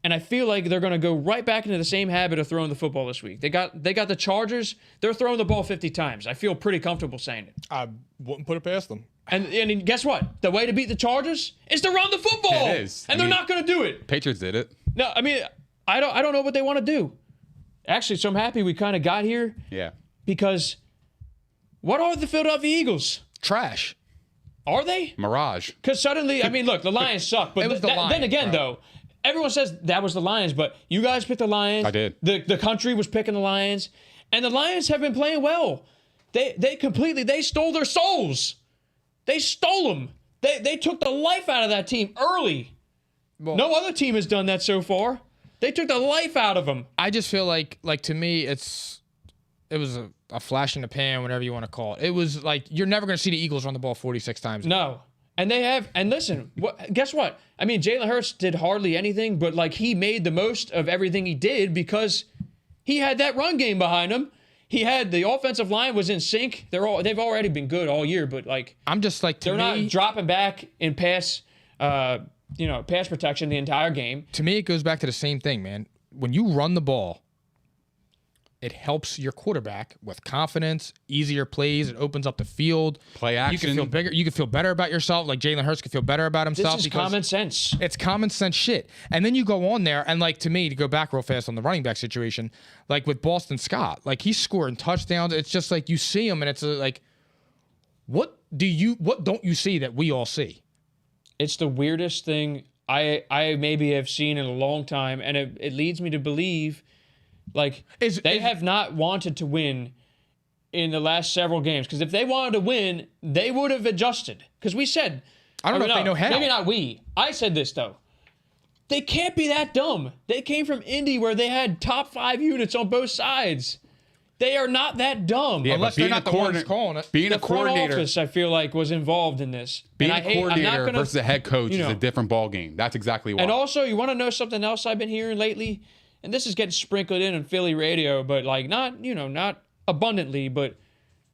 and I feel like they're going to go right back into the same habit of throwing the football this week. They got the Chargers. They're throwing the ball 50 times. I feel pretty comfortable saying it. I wouldn't put it past them. And guess what? The way to beat the Chargers is to run the football. It is. And they're not going to do it. Patriots did it. No, I mean, I don't know what they want to do. Actually, so I'm happy we kind of got here Yeah. because what are the Philadelphia Eagles? Trash. Are they? Mirage. Because suddenly, I mean, look, the Lions suck. But It was the then Lions, again, bro. though, everyone says that was the Lions, but you guys picked the Lions. I did. The country was picking the Lions, and the Lions have been playing well. They stole their souls. They stole them. They took the life out of that team early. Well, No other team has done that so far. They took the life out of them. I just feel like to me, it was a flash in the pan, whatever you want to call it. It was like you're never going to see the Eagles run the ball 46 times. No. And they have, and listen, guess what? I mean, Jalen Hurts did hardly anything, but like he made the most of everything he did because he had that run game behind him. He had the offensive line was in sync. They've already been good all year, but like I'm just like they're not dropping back in pass protection the entire game. To me, it goes back to the same thing, man. When you run the ball, it helps your quarterback with confidence, easier plays. It opens up the field. Play You action. can feel bigger. You can feel better about yourself. Like Jalen Hurts can feel better about himself. This is because common sense. It's common sense shit. And then you go on there, and like to me, to go back real fast on the running back situation, like with Boston Scott, like he's scoring touchdowns. It's just like you see him, and it's like, what don't you see that we all see? It's the weirdest thing I maybe have seen in a long time, and it leads me to believe like they have not wanted to win in the last several games. Because if they wanted to win, they would have adjusted. Because we said, I don't know if they know how. Maybe not we. I said this though. They can't be that dumb. They came from Indy where they had top 5 units on both sides. They are not that dumb. Yeah, Unless but they're being not a the ones coordinator, calling it. being The a front coordinator, office, I feel like, was involved in this. being And a coordinator gonna, versus a head coach you know. is a different ball game. That's exactly why. And also, you want to know something else I've been hearing lately? And this is getting sprinkled in Philly radio, but like not abundantly, but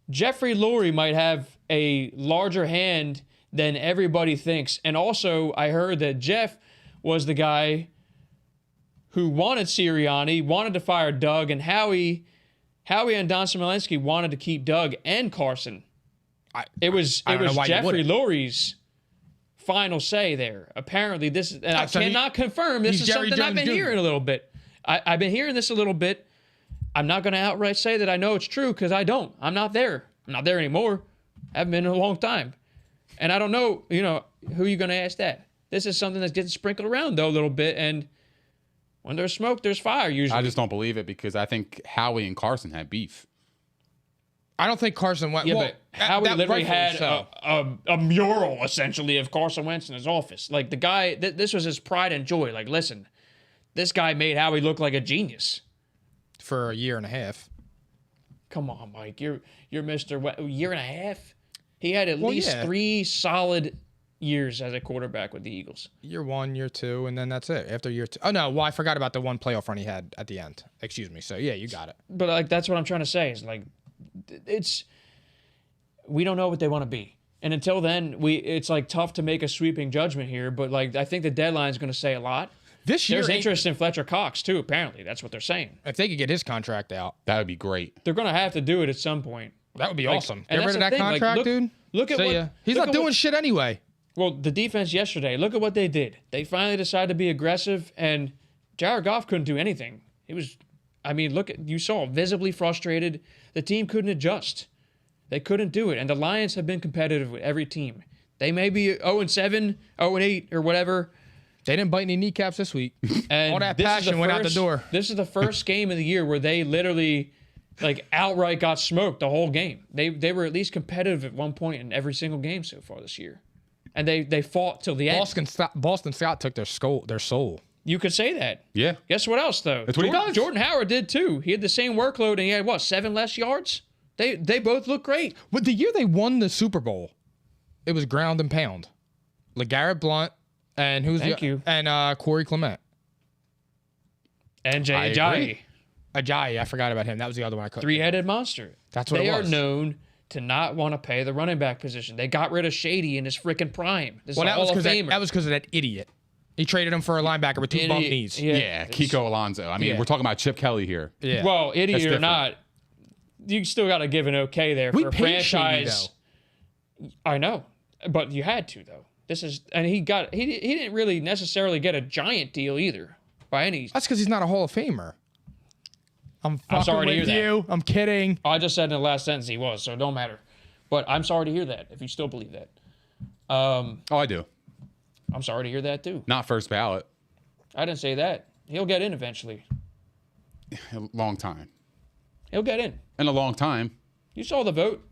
Jeffrey Lurie might have a larger hand than everybody thinks. And also, I heard that Jeff was the guy who wanted Sirianni, wanted to fire Doug, and Howie and Don Smolenski wanted to keep Doug and Carson. It was I don't know why you Jeffrey wouldn't. Lurie's final say there. Apparently, this is, and I So cannot confirm. This he's is Jerry something I've Jones been Jr. hearing a little bit. I've been hearing this a little bit. I'm not going to outright say that I know it's true because I don't. I'm not there. I'm not there anymore. Haven't been in a long time, and I don't know. Who you going to ask that? This is something that's getting sprinkled around though a little bit, and when there's smoke, there's fire. Usually, I just don't believe it because I think Howie and Carson had beef. I don't think Carson went. Yeah, well, but Howie that literally rightfully had so. a mural, essentially, of Carson Wentz in his office. Like, the guy, this was his pride and joy. Like, listen, this guy made Howie look like a genius. For a year and a half. Come on, Mike. You're Mr. A year and a half? He had at least 3 solid years as a quarterback with the Eagles. Year 1, year 2, and then that's it. After year 2. Oh, no. Well, I forgot about the one playoff run he had at the end. Excuse me. So, yeah, you got it. But, like, that's what I'm trying to say. Is like, we don't know what they want to be. And until then, it's like tough to make a sweeping judgment here. But like, I think the deadline is going to say a lot. This year, There's interest in Fletcher Cox too. Apparently, that's what they're saying. if they could get his contract out, That would be great. They're going to have to do it at some point. that would be awesome. and Get rid that's of the that thing, like, contract, look- dude. look at See what- ya. He's look not at doing what- shit anyway. Well, the defense yesterday. Look at what they did. They finally decided to be aggressive, and Jared Goff couldn't do anything. It was, I mean, you saw visibly frustrated. The team couldn't adjust. They couldn't do it, and the Lions have been competitive with every team. They may be 0-7, 0-8, or whatever. They didn't bite any kneecaps this week. And All that this is passion the went out the first- door. This is the first game of the year where they literally like outright got smoked the whole game. They were at least competitive at one point in every single game so far this year, and they fought till the end. Boston Scott took their soul. You could say that. Yeah. Guess what else though? That's what he does. Jordan Howard did too. He had the same workload and he had what, 7 less yards? They both look great. But the year they won the Super Bowl, it was ground and pound. LeGarrette Blount and Corey Clement. And I Jay agree. Ajayi, I forgot about him. That was the other one I couldn't. Three-headed monster. That's what they it was. are known to not want to pay the running back position. They got rid of Shady in his freaking prime. This is a Hall of Famer. That was because of that idiot. He traded him for a linebacker with 2 bump knees. Yeah, Kiko Alonso. I mean, we're talking about Chip Kelly here. Yeah. Well, idiot That's or different. not, you still got to give an okay there We for a paid franchise. Shady, I know, but you had to though. He didn't really necessarily get a giant deal either by any. That's because he's not a Hall of Famer. I'm fucking sorry to with hear that. you. I'm kidding. I just said in the last sentence he was, so it don't matter. But I'm sorry to hear that. If you still believe that, Oh, I do. I'm sorry to hear that too. Not first ballot. I didn't say that. He'll get in eventually. A long time. He'll get in. In a long time. You saw the vote.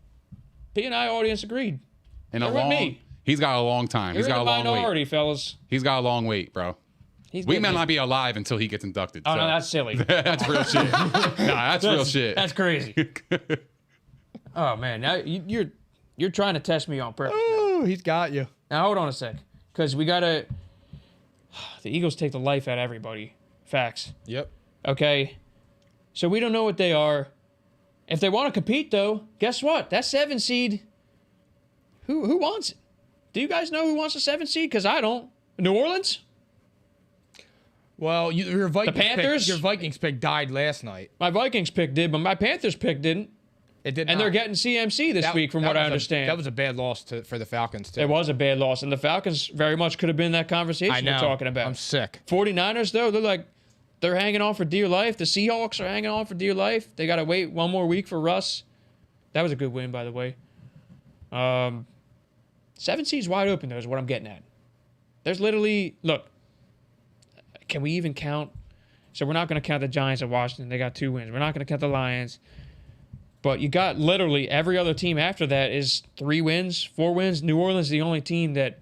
P&I audience agreed. In a They're with long. me. He's got a long time. You're He's in got the a long minority, wait. fellas. He's got a long wait, bro. He's We getting may it. not be alive until he gets inducted. Oh so. no, that's silly. That's real shit. Nah, that's real shit. That's crazy. Oh man, now you're trying to test me on purpose. Oh, he's got you. Now hold on a sec, because we gotta. The Eagles take the life out of everybody. Facts. Yep. Okay. So we don't know what they are. If they want to compete, though, guess what? That 7 seed. Who wants it? Do you guys know who wants a 7 seed? Because I don't. New Orleans. Well, your Vikings Panthers? Your Vikings pick died last night. My Vikings pick did, but my Panthers pick didn't. It did, And they're getting CMC this week, from what I understand. That was a bad loss for the Falcons too. It was a bad loss, and the Falcons very much could have been in that conversation I know. we're talking about. I'm sick. 49ers, though, they're hanging on for dear life. The Seahawks are hanging on for dear life. They got to wait one more week for Russ. That was a good win, by the way. 7 seeds wide open, though, is what I'm getting at. There's literally, look, can we even count? So we're not going to count the Giants at Washington. They got 2 wins. We're not going to count the Lions. But you got literally every other team after that is 3 wins, 4 wins. New Orleans is the only team that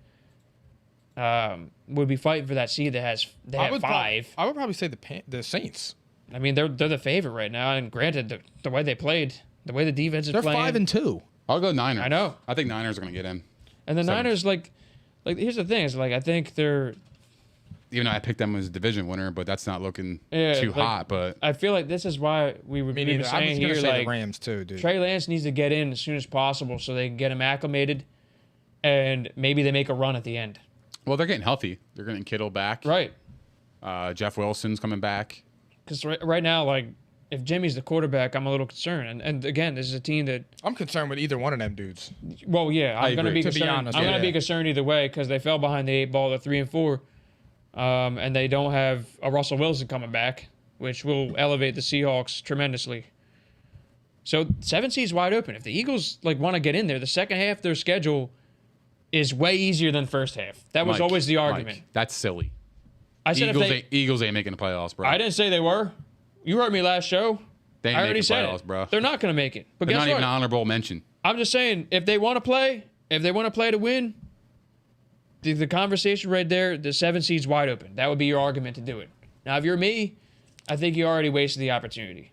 would be fighting for that seed that has 5. I would probably say the Saints. I mean, they're the favorite right now. And granted, the way they played, the way the defense is They're playing. 5-2. I'll go Niners. I know. I think Niners are going to get in. And the 7. Niners, like here's the thing. Is I think they're... Even though I picked them as a division winner, but that's not looking too hot. But I feel like this is why we were I was saying going here, to say like, the Rams too, dude. Trey Lance needs to get in as soon as possible so they can get him acclimated, and maybe they make a run at the end. well, they're getting healthy. They're getting Kittle back. Right. Jeff Wilson's coming back. Because right now, like, if Jimmy's the quarterback, I'm a little concerned. And again, this is a team that, I'm concerned with either one of them dudes. well, yeah, I'm going to agree. be To be concerned. honest, I'm going yeah. to be concerned either way because they fell behind the 8 ball. They're 3-4. And they don't have a Russell Wilson coming back, which will elevate the Seahawks tremendously. So 7 seeds wide open. If the Eagles want to get in there, the second half of their schedule is way easier than first half. That was Mike, always the Mike, argument. that's silly. I said Eagles ain't making the playoffs, bro. I didn't say they were. You heard me last show. They ain't I already making said playoffs, it. bro. They're not going to make it. But They're guess not even what? an honorable mention. I'm just saying, if they want to play to win, the conversation right there, the 7 seeds wide open. That would be your argument to do it. Now, if you're me, I think you already wasted the opportunity.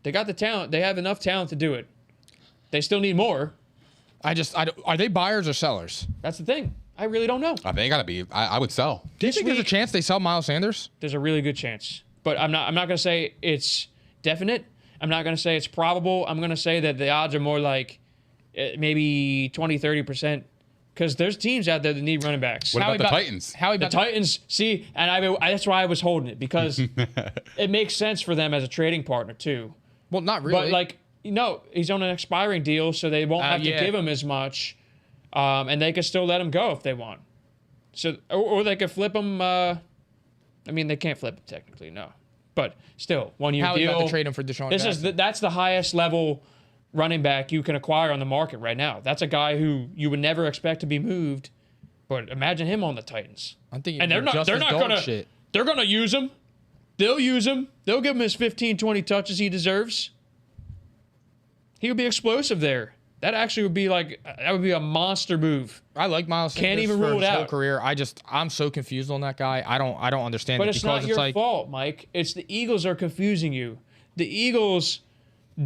They got the talent. They have enough talent to do it. They still need more. Are they buyers or sellers? That's the thing. I really don't know. They got to be. I would sell. Do you think there's a week- chance they sell Miles Sanders? There's a really good chance. But I'm not going to say it's definite. I'm not going to say it's probable. I'm going to say that the odds are more like maybe 20, 30%. Because there's teams out there that need running backs. What about the Titans? The Titans, see, and that's why I was holding it, because it makes sense for them as a trading partner, too. Well, not really. But, he's on an expiring deal, so they won't have to give him as much, and they can still let him go if they want. So, or they could flip him. They can't flip him technically, no. But still, 1-year Howie deal. about to trade him for Deshaun Jackson. That's the highest level running back you can acquire on the market right now. That's a guy who you would never expect to be moved, but imagine him on the Titans. I'm thinking And they're not gonna use him. They'll use him. They'll give him his 15, 20 touches he deserves. He would be explosive there. That actually would be that would be a monster move. I like Miles Sanders. Can't even for rule it his whole out. career. I'm so confused on that guy. I don't understand But it it's because not your like fault, Mike. It's the Eagles are confusing you. The Eagles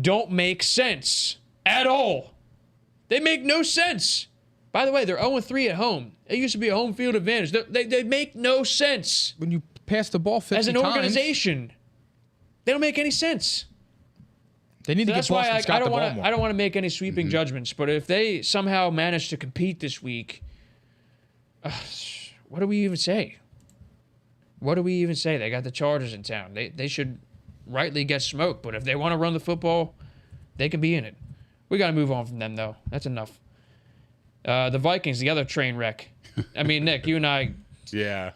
don't make sense at all. They make no sense. By the way, they're 0-3 at home. It used to be a home field advantage. They make no sense when you pass the ball 50 as an times, organization. They don't make any sense. They need to That's get Boston why Scott the ball I more. don't want to make any sweeping judgments. But if they somehow manage to compete this week, what do we even say? What do we even say? They got the Chargers in town. They should rightly get smoked. But if they want to run the football, they can be in it. We got to move on from them, though. That's enough. The Vikings, the other train wreck. I mean, Nick, you and I, Yeah.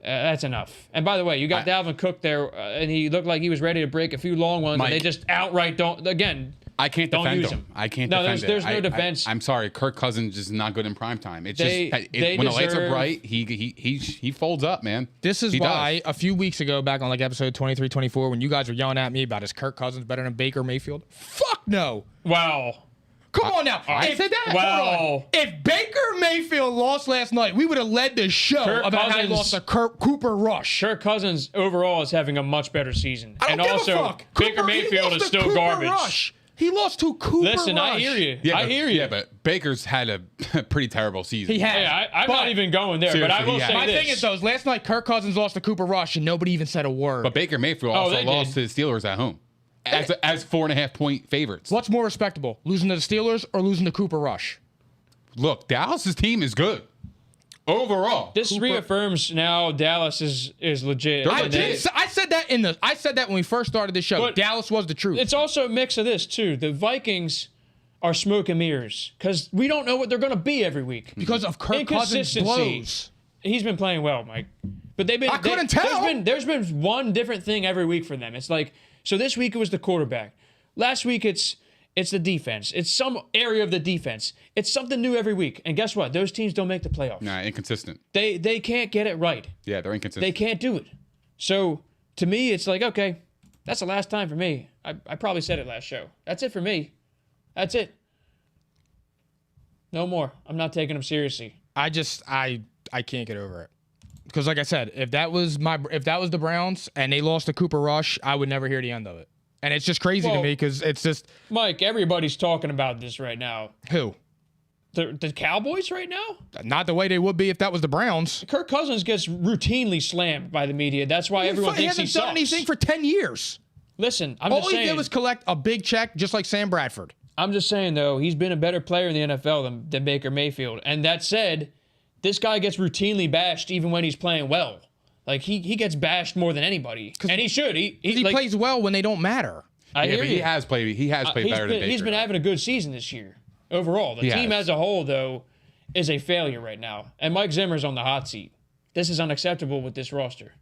that's enough. And by the way, you got Dalvin Cook there, and he looked like he was ready to break a few long ones, Mike, and they just outright don't. Again, I can't don't defend use him. him. I can't No, defend there's it. no defense. I'm sorry. Kirk Cousins is not good in primetime. It's They when the lights are deserve- bright, he folds up, man. This is He why does. a few weeks ago, back on like episode 23, 24, when you guys were yelling at me about is Kirk Cousins better than Baker Mayfield? Fuck no. wow. Come on now. I said that. Wow. Hold on. If Baker Mayfield lost last night, we would have led the show Kirk about how he Cousins- lost to Cooper Rush. Kirk Cousins overall is having a much better season. I don't and give also, a fuck. Baker He Mayfield lost is to still Cooper garbage. Rush. He lost to Cooper Listen, Rush. I hear you. Yeah, I but- hear you. Yeah, but Baker's had a pretty terrible season. He has. Hey, I'm But not even going there, but I Seriously, will he say has. My this. thing is, though, is last night Kirk Cousins lost to Cooper Rush, and nobody even said a word. But Baker Mayfield Oh, also they lost did. to the Steelers at home as 4.5-point favorites. What's more respectable, losing to the Steelers or losing to Cooper Rush? Look, Dallas's team is good overall. This reaffirms now Dallas is legit. They're I And legit. did. I said that I said that when we first started the show. But Dallas was the truth. It's also a mix of this, too. The Vikings are smoke and mirrors because we don't know what they're going to be every week. because of Kirk Cousins blows. He's been playing well, Mike. But they've been. I couldn't tell. There's been one different thing every week for them. It's like, so this week it was the quarterback. Last week it's the defense. It's some area of the defense. It's something new every week. And guess what? Those teams don't make the playoffs. Nah, inconsistent. They can't get it right. Yeah, they're inconsistent. They can't do it. So to me, it's like, okay, that's the last time for me. I probably said it last show. That's it for me. That's it. No more. I'm not taking them seriously. I can't get over it. Because like I said, if that was the Browns and they lost to Cooper Rush, I would never hear the end of it. And it's just crazy to Well- me because it's just Mike, everybody's talking about this right now. who? The Cowboys right now? Not the way they would be if that was the Browns. Kirk Cousins gets routinely slammed by the media. That's why everyone he thinks he hasn't sucks. done anything for 10 years. Listen, I'm All just he saying. did was collect a big check just like Sam Bradford. I'm just saying, though, he's been a better player in the NFL than Baker Mayfield. And that said, this guy gets routinely bashed even when he's playing well. Like, he gets bashed more than anybody. And he should. He like, plays well when they don't matter. I yeah, hear but you. he has played better than Baker. He's been having a good season this year overall. The He team has. as a whole, though, is a failure right now. And Mike Zimmer's on the hot seat. This is unacceptable with this roster.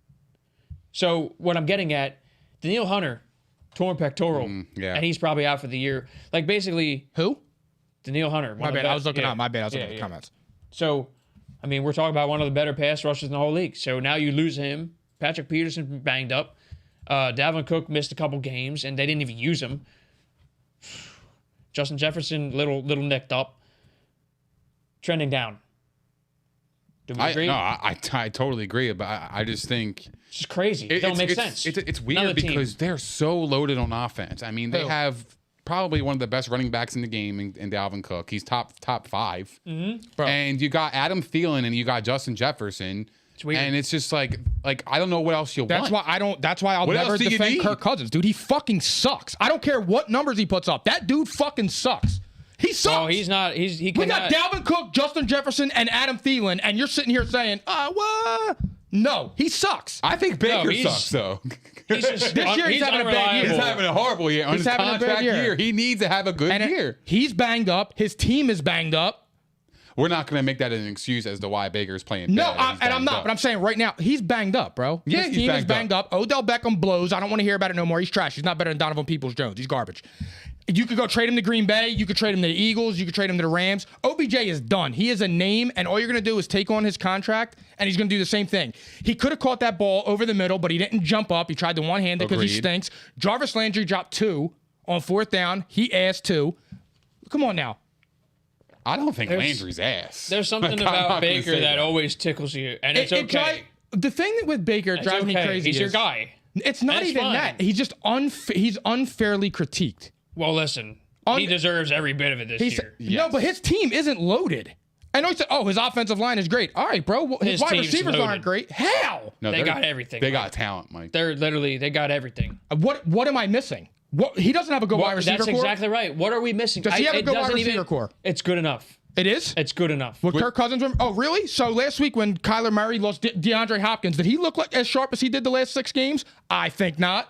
So what I'm getting at, Daniil Hunter, torn pectoral, yeah. and he's probably out for the year. Like, basically, Who? Daniil Hunter. My bad. I was looking at my bad. I was looking at the yeah. comments. So, I mean, we're talking about one of the better pass rushers in the whole league. So now you lose him. Patrick Peterson banged up. Dalvin Cook missed a couple games, and they didn't even use him. Justin Jefferson, little nicked up. Trending down. Do we agree? I totally agree, but I just think It's just crazy. It don't make sense. It's Another weird team. because they're so loaded on offense. I mean, they Who? have probably one of the best running backs in the game in Dalvin Cook. He's top 5. Mm-hmm. And you got Adam Thielen and you got Justin Jefferson. It's weird. And it's just like I don't know what else you'll That's want. why I'll What never else do you defend need? Kirk Cousins. Dude, he fucking sucks. I don't care what numbers he puts up. That dude fucking sucks. He sucks. Oh, he's not. He We cannot. got Dalvin Cook, Justin Jefferson, and Adam Thielen, and you're sitting here saying, what? No, he sucks. I think Baker he's- sucks though. He's just, This year he's having a bad year. He's unreliable. having a horrible year on He's his having a bad contract year. year. He needs to have a good And year. he's banged up. His team is banged up. We're not going to make that an excuse as to why Baker's playing. No, bad I'm not. But I'm saying right now, he's banged up, bro. Yeah, His he's team is banged banged up. Odell Beckham blows. I don't want to hear about it no more. He's trash. He's not better than Donovan Peoples-Jones. He's garbage. You could go trade him to Green Bay. You could trade him to the Eagles. You could trade him to the Rams. OBJ is done. He is a name, and all you're going to do is take on his contract, and he's going to do the same thing. He could have caught that ball over the middle, but he didn't jump up. He tried to one-hand it because he Agreed. stinks. Jarvis Landry dropped 2 on 4th down. He asked 2. Come on now. I don't think Landry's ass. There's something Like, I'm not about gonna Baker say that always tickles you, and it's It okay. the thing that with Baker It's drives me okay. crazy He's is your guy. it's not That's even fine. that. He's just he's unfairly critiqued. Well, listen, he deserves every bit of it this year. No, but his team isn't loaded. I know he said, his offensive line is great. All right, bro. Well, his wide team's receivers loaded. aren't great. How? No, They they're- got everything, They Mike. got talent, Mike. They got everything. What am I missing? What he doesn't have a good wide receiver That's core. exactly right. What are we missing? Does he have a It good wide doesn't receiver even- core? It's good enough. It is. It's good enough. With Kirk Cousins. Oh, really? So last week when Kyler Murray lost DeAndre Hopkins, did he look like as sharp as he did the last 6 games? I think not.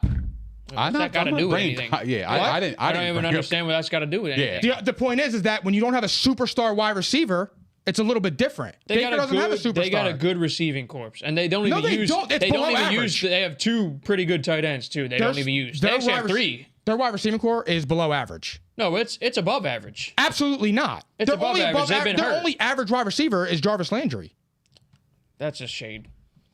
I'm that got to do with anything? Yeah, What? I didn't. I don't didn't even bring up- understand what that's got to do with anything. Yeah. The point is that when you don't have a superstar wide receiver, it's a little bit different. Baker doesn't have a superstar. They got a good receiving corps, and they don't even they use. don't. It's They don't below even average. use. They have 2 pretty good tight ends too. They don't even use. They actually have 3. Their wide receiving core is below average. No, it's above average. Absolutely not. It's above average. They've been Their hurt. only average wide receiver is Jarvis Landry. That's a shade.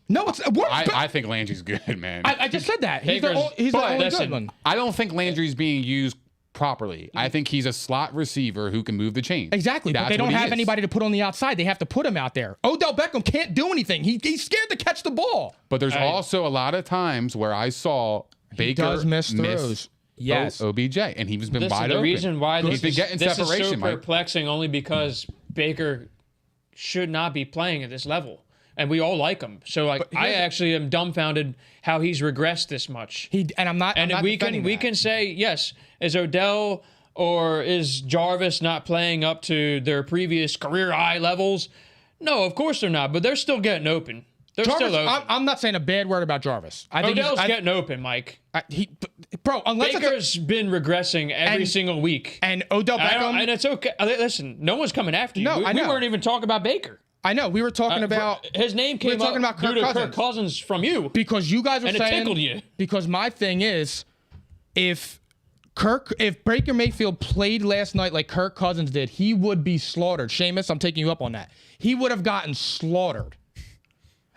No, it's what? I think Landry's good, man. I just said that. He's Baker's- the but only listen, good one. I don't think Landry's being used properly. I think he's a slot receiver who can move the chain. Exactly, but That's they don't what he have is. anybody to put on the outside. They have to put him out there. Odell Beckham can't do anything. He's scared to catch the ball. But there's also a lot of times where I saw Baker does miss throws. Yes. OBJ, and he's been Listen, wide the open. reason why he's this been is getting this is separation, so Mike. perplexing only because Baker should not be playing at this level, and we all like him. So like, I actually am dumbfounded how he's regressed this much. I'm not. And I'm not we defending can that. say yes, is Odell or is Jarvis not playing up to their previous career high levels? No, of course they're not, but they're still getting open. They're Jarvis, still open. I'm not saying a bad word about Jarvis. I think Odell's getting open, Mike. unless Baker's been regressing every single week. and Odell Beckham. And it's okay. Listen, no one's coming after you. No, we I know. weren't even talking about Baker. I know we were talking about His name we were came talking up about Kirk due to Cousins. Kirk Cousins from you. because you guys are And it saying tickled you. Because my thing is, if Baker Mayfield played last night like Kirk Cousins did, he would be slaughtered. Seamus, I'm taking you up on that. He would have gotten slaughtered.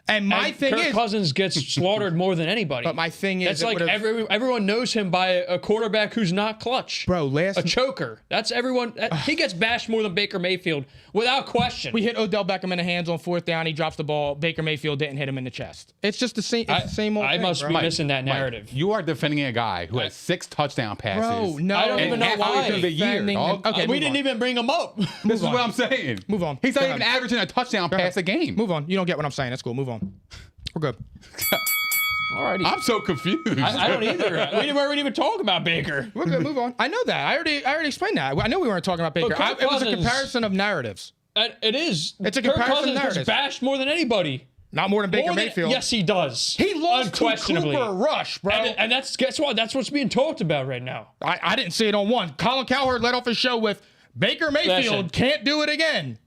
And my thing Kirk is, Cousins gets slaughtered more than anybody. But my thing is, that's it like would've- everyone knows him by a quarterback who's not clutch. Bro, a choker. That's everyone. He gets bashed more than Baker Mayfield without question. we hit Odell Beckham in the hands on 4th down. He drops the ball. Baker Mayfield didn't hit him in the chest. It's just the same. It's the same old I thing, must bro. be missing that narrative. You are defending a guy who has 6 touchdown passes. Bro, no, I don't even know halfway why. through the year, Defending dog. him. Okay, we move didn't on. even bring him up. This is what I'm saying. Move on. He's not Go even ahead. averaging a touchdown pass a game. Move on. You don't get what I'm saying. That's cool. Move on. We're good. Alrighty. I'm so confused. I don't either. We weren't even talking about Baker. We're good. Move on. I know that. I already explained that. I know we weren't talking about Baker. Kirk It was a Cousins- comparison of narratives. It is. It's a Kirk comparison Cousins narrative. gets bashed more than anybody. Not more than Baker Mayfield. Yes, he does. He lost to unquestionably. Cooper Rush, bro. And guess what? That's what's being talked about right now. I didn't see it on one. Colin Cowherd led off his show with Baker Mayfield Listen. can't do it again.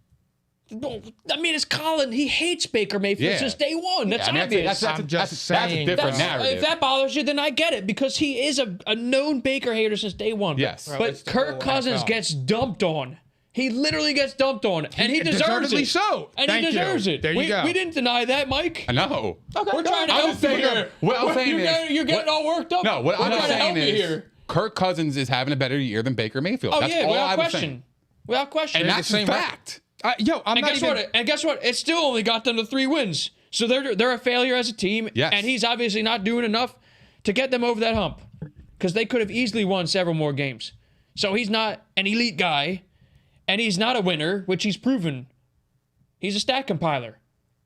I mean, it's Colin. He hates Baker Mayfield Yeah. since day one. That's I mean, obvious. I'm just that's saying. a different That's- narrative. If that bothers you, then I get it because he is a known Baker hater since day one. Yes. Bro, But it's the Kirk whole Cousins NFL. gets dumped on. He literally gets dumped on, and he deserves deservedly it. so. And Thank he you. deserves it. There you we, go. we didn't deny that, Mike. I know. We're trying to I'm help just you saying- here. what I'm saying You're getting what- all worked up. No, what We're I'm trying to saying help you is here. Kirk Cousins is having a better year than Baker Mayfield. Oh That's yeah, all without I was question. saying. Without question. And that's the a same fact. I'm And not guess even. what? And guess what? It still only got them to 3 wins. So they're a failure as a team. Yes. And he's obviously not doing enough to get them over that hump. Because they could have easily won several more games. So he's not an elite guy. And he's not a winner, which he's proven. He's a stat compiler.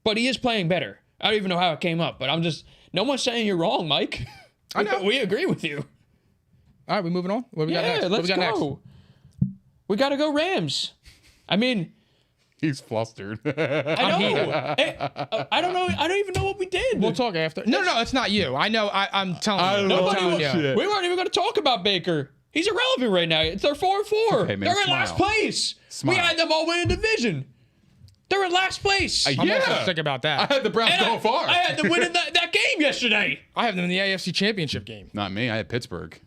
But he is playing better. I don't even know how it came up. But I'm just... No one's saying you're wrong, Mike. I know. We agree with you. All right, we moving on. What we got next? Yeah, What let's we got next? go. We got to go Rams. I mean... He's flustered. I know. I don't know. I don't even know what we did. We'll talk after. No, it's not you. I know. I'm telling you. love I'm telling you. shit. We weren't even going to talk about Baker. He's irrelevant right now. They're 4-4. Okay, man, They're in smile. last place. Smile. We had them all win a division. They're in last place. I'm Yeah. also sick about that. I had the Browns And going far. I had them winning that game yesterday. I have them in the AFC Championship game. Not me. I had Pittsburgh.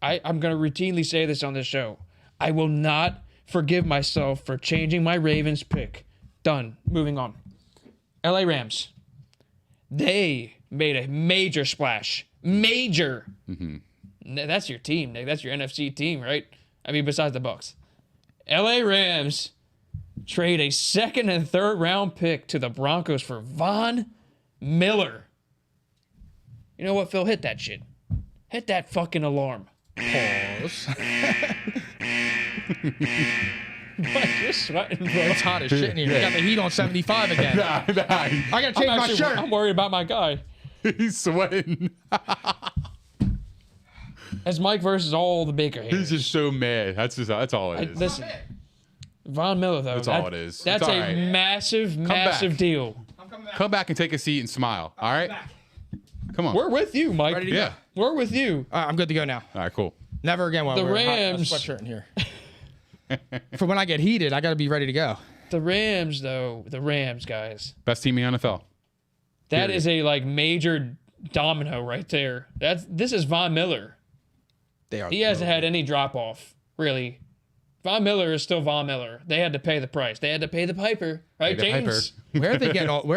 I'm going to routinely say this on this show. I will not forgive myself for changing my Ravens pick. Done. Moving on. LA Rams. They made a major splash. Major. That's your team, Nick. That's your NFC team, right? I mean, besides the Bucs. LA Rams trade a 2nd and 3rd round pick to the Broncos for Von Miller. You know what, Phil? Hit that shit. Hit that fucking alarm. Pause. You're sweating, bro. It's hot as shit in here. You got the heat on 75 again. Nah. I gotta change my shirt. I'm worried about my guy. He's sweating. That's Mike versus all the Baker He's haters. just so mad. That's all it is. Listen, Von Miller, though. That's all it is. That's It's all a right. massive back. deal. I'm coming back. Come back and take a seat and smile. All right? Come on. We're with you, Mike. Ready to go? Yeah. We're with you. All right, I'm good to go now. All right, cool. Never again will I The wear Rams- a sweatshirt in here. For when I get heated, I got to be ready to go. The Rams, though. The Rams, guys. Best team in the NFL. That Period. is a major domino right there. This is Von Miller. They are. He hasn't had any drop off, really. Von Miller is still Von Miller. They had to pay the price. They had to pay the piper, right, Pay the James? piper. Where are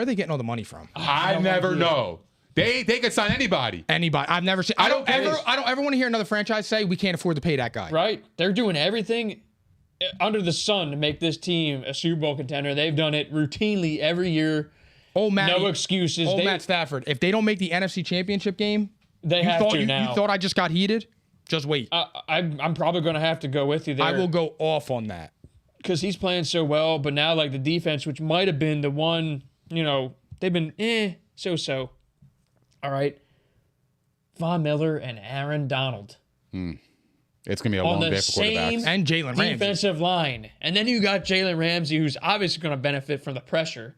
they getting all the money from? I never know. They could sign anybody. Anybody. I've never seen. I don't ever want to hear another franchise say we can't afford to pay that guy. Right? They're doing everything under the sun to make this team a Super Bowl contender. They've done it routinely every year. Old Matt. No excuses. Old Matt Stafford. If they don't make the NFC Championship game, They you have thought to you now. thought I just got heated? Just wait. I'm probably going to have to go with you there. I will go off on that. Because he's playing so well, but now like the defense, which might have been the one, they've been so-so. All right. Von Miller and Aaron Donald. It's going to be a On long the day for quarterbacks. And Jalen Ramsey. defensive line. And then you got Jalen Ramsey, who's obviously going to benefit from the pressure.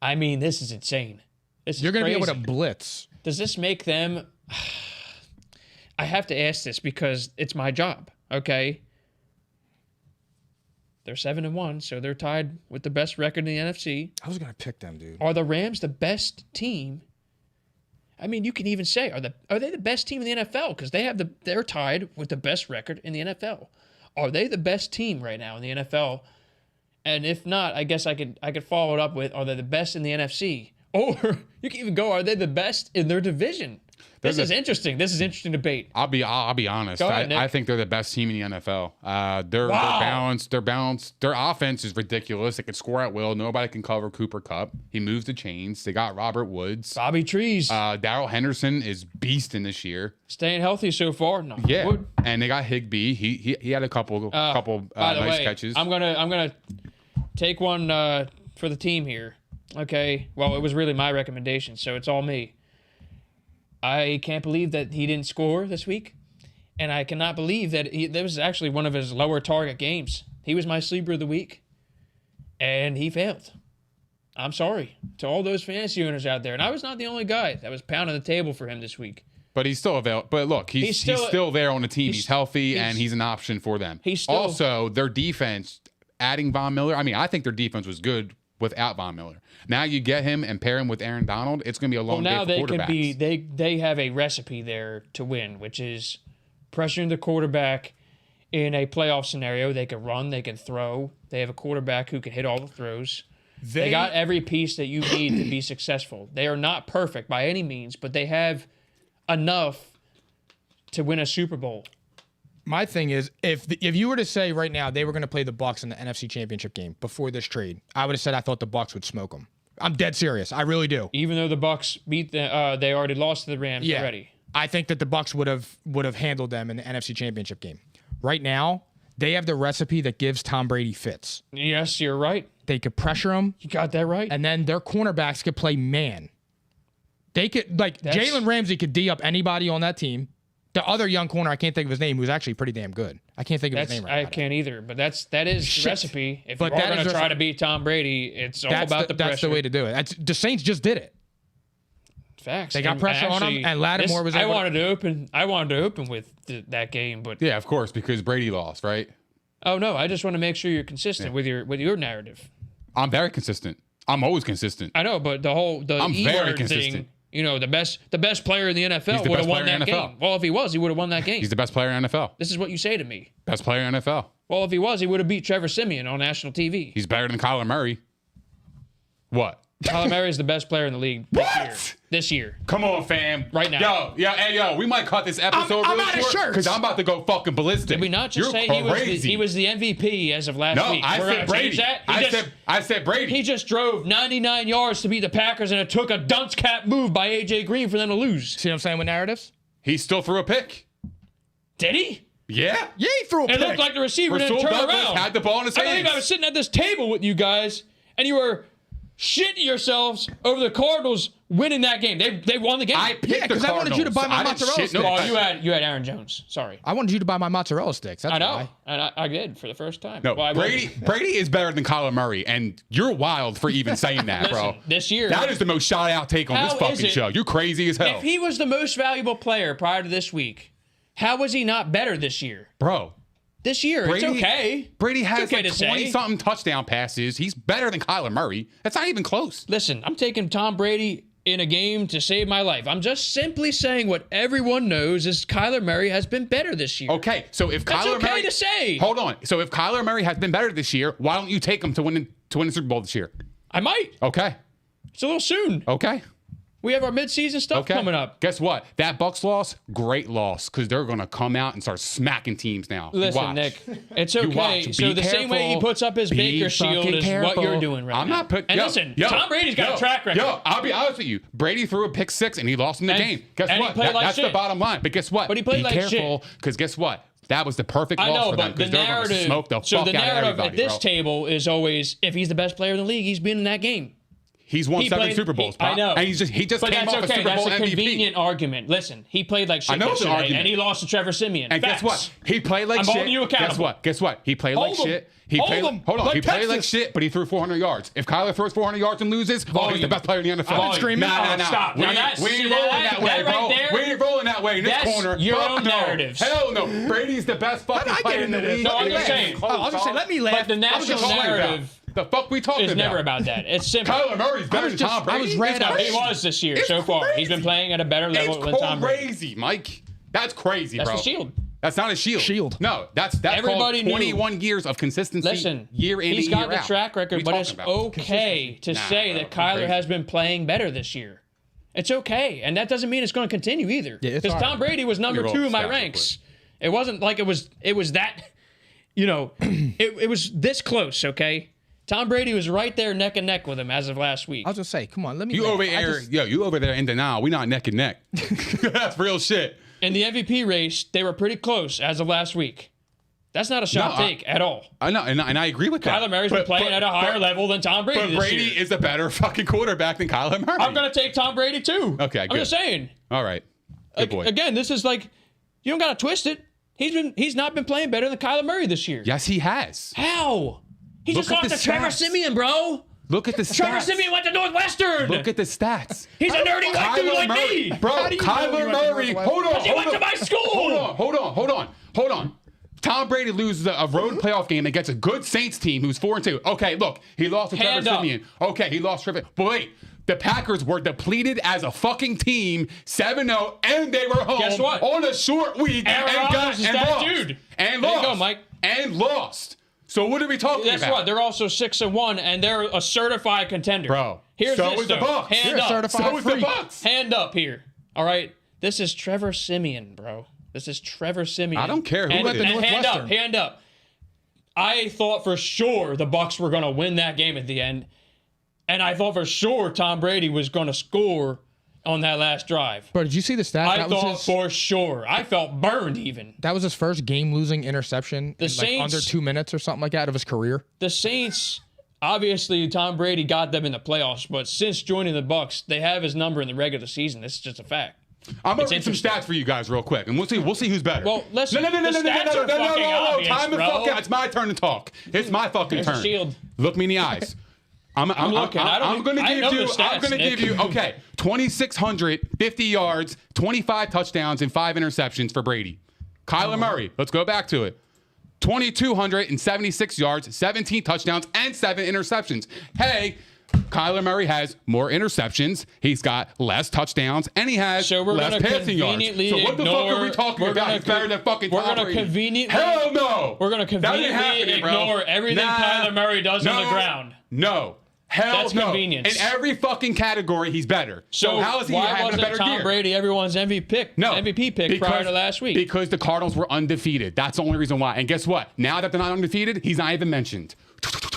I mean, this is insane. You're going to be able to crazy. blitz. Does this make them... I have to ask this because it's my job, okay? They're 7-1, so they're tied with the best record in the NFC. I was going to pick them, dude. Are the Rams the best team? I mean, you can even say, are they the best team in the NFL? Because they're tied with the best record in the NFL. Are they the best team right now in the NFL? And if not, I guess I could follow it up with, are they the best in the NFC? Or you can even go, are they the best in their division? This is interesting. This is interesting debate. I'll be honest. Go ahead, Nick. I think they're the best team in the NFL. They're balanced. They're balanced. Their offense is ridiculous. They can score at will. Nobody can cover Cooper Kupp. He moves the chains. They got Robert Woods. Bobby Trees Darrell Henderson is beasting this year. staying healthy so far. No, Yeah, Wood. and they got Higbee. He had a couple By the nice way, catches. I'm gonna take one for the team here. Okay. Well, it was really my recommendation, so it's all me. I can't believe that he didn't score this week, and I cannot believe that that was actually one of his lower target games. He was my sleeper of the week, and he failed. I'm sorry to all those fantasy owners out there, and I was not the only guy that was pounding the table for him this week. But he's still available. But look, he's still there on the team. He's healthy, and he's an option for them. He's still- Also, their defense, adding Von Miller. I mean, I think their defense was good without Von Miller. Now you get him and pair him with Aaron Donald. It's going to be a long Well, now day they for can quarterbacks. be they have a recipe there to win, which is pressuring the quarterback in a playoff scenario. They can run, they can throw. They have a quarterback who can hit all the throws. They got every piece that you need to be successful. They are not perfect by any means, but they have enough to win a Super Bowl. My thing is, if you were to say right now they were going to play the Bucs in the NFC Championship game before this trade, I would have said I thought the Bucs would smoke them. I'm dead serious. I really do. Even though the Bucs beat they already lost to the Rams already. I think that the Bucs would have handled them in the NFC Championship game. Right now, they have the recipe that gives Tom Brady fits. Yes, you're right. They could pressure him, You got that right. and then their cornerbacks could play man. They could Jalen Ramsey could D up anybody on that team. The other young corner, I can't think of his name, who's actually pretty damn good. I can't think of his name right now. I can't either, but that is the recipe. If But you're that going is to try recipe. to beat Tom Brady, it's all about the pressure. That's the way to do it. The Saints just did it. Facts. They got And pressure on him, and Lattimore was I able to- wanted to open with that game, but Yeah, of course, because Brady lost, right? oh no, I just want to make sure you're consistent with your narrative. I'm very consistent. I'm always consistent. I know, but the I'm very E-word consistent. thing, The best player in the He's NFL the would best have won player in that the game. NFL. Well, if he was, he would have won that game. He's the best player in NFL. This is what you say to me. Best player in NFL. Well, if he was, he would have beat Trevor Siemian on national TV. He's better than Kyler Murray. What? Kyler Murray is the best player in the league this year. Come on, fam. Right now. Yo, we might cut this episode I'm real out of short shirts. because I'm about to go fucking ballistic. Did we not just You're say crazy. he was the MVP as of last No, week? I We're said gonna Brady. change that? I said Brady. He just drove 99 yards to beat the Packers, and it took a dunce cap move by A.J. Green for them to lose. See what I'm saying with narratives? He still threw a pick. Did he? Yeah. Yeah, he threw a It pick. looked like the receiver didn't Rasul turn Douglas around. had the ball in his I believe hands. I was sitting at this table with you guys, and you were shitting yourselves over the Cardinals winning that game. They won the game. I picked Yeah, the 'cause I wanted you to buy my Cardinals. mozzarella I didn't shit sticks. no Oh, you had Aaron Jones. Sorry. I wanted you to buy my mozzarella sticks. That's I know. why. And I did for the first time. No, Well, I will. Brady is better than Kyler Murray, and you're wild for even saying that, bro. Listen, this year- that is the most shot out take on How this is fucking it- show. You're crazy as hell, If he was the most valuable player prior to this week, how was he not better this year? bro. This year, it's okay. Brady has It's okay like to say. 20-something touchdown passes. He's better than Kyler Murray. That's not even close. Listen, I'm taking Tom Brady in a game to save my life. I'm just simply saying what everyone knows is Kyler Murray has been better this year. Okay, so if That's Kyler okay Murray, to say. Hold on. So if Kyler Murray has been better this year, why don't you take him to win the Super Bowl this year? I might. Okay. It's a little soon. Okay. We have our midseason stuff Okay. coming up. Guess what? That Bucs loss, great loss, because they're gonna come out and start smacking teams now. You Listen, watch. Nick, it's You okay. watch. So Be the same way he careful. puts up his Be Baker shield fucking is what careful. you're doing right I'm now. not putting. And listen, Tom Brady's got a track record. Yo, I'll be honest with you. Brady threw a pick six and he lost in the And- game. Guess and he what? played like That's the shit. bottom line. But guess what? But he played Be like careful, because guess what? That was the perfect I loss know, for them but the because they're going to narrative. smoke the So fuck the out of narrative everybody, at this bro. table is always if he's the best player in the league, he's been in that game. He's won He 7 played- Super Bowls. I Pop. know. And he just But came that's off a okay. Super That's Bowl a MVP. convenient argument. Listen, he played like shit I know it's an yesterday, argument. and he lost to Trevor Siemian. And Facts. guess what? He played like I'm shit. holding you accountable. Guess what? He played Hold like him. shit. He Hold played. him. Hold on. Like He played like Texas. shit, but he threw 400 yards. If Kyler throws 400 yards and loses, he's the Volume. best player in the NFL. Volume. Screaming. Nah. Stop. We Now ain't that's- we see ain't rolling that- that way, that right bro. there? We ain't rolling that way in this That's corner. your Fuck own no. narratives. Hell no. Brady's the best fucking I get player in the into this? league. No, I'm It just ain't saying. even close, I was just saying, dog. let me laugh. But the I was national just talking about. narrative The fuck we talking is about? never about that. It's simple. Kyler Murray's better than just- Tom Brady. I was red No, eyed. he was this year It's so far. He's been crazy. playing at a better level than Tom It's Brady. crazy, Mike. That's crazy, That's bro. the shield. That's not a shield. Shield. No, that's Everybody called knew. 21 years of consistency. Listen, year in he's and got year the out. track record, What but are it's you talking about? okay to Nah, say bro, that you're Kyler crazy. has been playing better this year. It's okay, and that doesn't mean it's going to continue either. Yeah, it's Because all right. Tom Brady was number Let me 2 roll in my the stats real ranks. It wasn't like it was that, it was this close. Okay, Tom Brady was right there neck and neck with him as of last week. I was just say, come on, let me. You laugh. over I there, just- you over there in denial. We not neck and neck. That's real shit. In the MVP race, they were pretty close as of last week. That's not a shot No, take at all. I know, and I agree with that. Kyler Murray's been playing at a higher level than Tom Brady But this Brady year. is a better fucking quarterback than Kyler Murray. I'm going to take Tom Brady too. Okay, I'm good. just saying. All right. Good boy. Again, this is like, you don't got to twist it. He's not been playing better than Kyler Murray this year. Yes, he has. How? He Look just at lost the to Trevor stats. Siemian, bro. Look at the stats. Trevor Siemian went to Northwestern. Look at the stats. He's a nerdy white dude like me. Bro, How do you know Kyler you went to Murray. Northwestern? Hold on. He went to my school. Hold on. Tom Brady loses a road playoff game against a good Saints team who's 4-2. Okay, look, he lost to Hand Trevor up. Siemian. Okay, he lost Trevor. But wait, the Packers were depleted as a fucking team, 7-0, and they were home Guess what? on a short week Aaron Rodgers is that lost. dude. And There you lost. go, Mike. And lost. So what are we talking Guess about? what? They're also 6-1, and they're a certified contender. Bro, Here's so this, is the though. Bucs. Hand You're a up. certified So is the freak. Bucs. Hand up here. All right. This is Trevor Siemian, bro. This is Trevor Siemian. I don't care who and, it is. and hand up, Northwestern. hand up. I thought for sure the Bucs were going to win that game at the end, and I thought for sure Tom Brady was going to score on that last drive. Bro, did you see the stat? I That was thought his- for sure. I felt burned even. That was his first game-losing interception in Saints- under 2 minutes or something like that of his career. The Saints, obviously Tom Brady got them in the playoffs, but since joining the Bucs, they have his number in the regular season. This is just a fact. I'm gonna read some interesting. stats for you guys real quick, and we'll see who's better. Well, listen, No. the stats are fucking obvious, Time to bro. fuck out. It's my turn to talk. It's my fucking There's a turn. shield. Look me in the eyes. I'm looking. I'm gonna I give know you. the stats, I'm gonna Nick. give you. Okay, 2,650 yards, 25 touchdowns, and 5 interceptions for Brady. Kyler Murray. Let's go back to it. 2,276 yards, 17 touchdowns, and 7 interceptions. Hey, Kyler Murray has more interceptions. He's got less touchdowns, and he has less passing yards. So what the fuck are we talking about? He's better than fucking Tom Brady. Hell no. We're going to conveniently ignore everything Kyler Murray does on the ground. No. Hell That's no. convenience. In every fucking category, he's better. So how is he having a better Tom year? Brady everyone's MVP pick prior to last week? Because the Cardinals were undefeated. That's the only reason why. And guess what? Now that they're not undefeated, he's not even mentioned.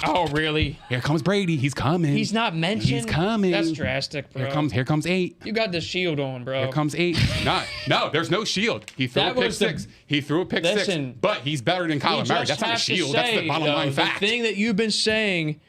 Oh, really? Here comes Brady. He's coming. He's not mentioned? He's coming. That's drastic, bro. Here comes 8. You got the shield on, bro. Here comes 8. No, there's no shield. He threw a pick 6. He threw a pick 6. But he's better than Kyler Murray. That's not a shield. That's the bottom line fact. The thing that you've been saying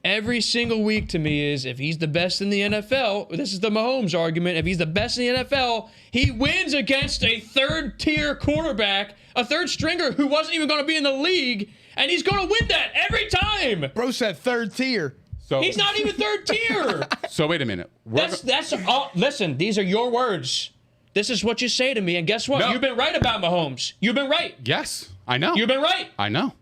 every single week to me is if he's the best in the NFL, this is the Mahomes argument, if he's the best in the NFL, he wins against a third-tier quarterback, a third stringer who wasn't even going to be in the league, and he's going to win that every time. Bro said third tier. So he's not even third tier. So wait a minute. That's all. Listen, these are your words. This is what you say to me, and guess what? No. You've been right about Mahomes. You've been right. Yes, I know. You've been right. I know.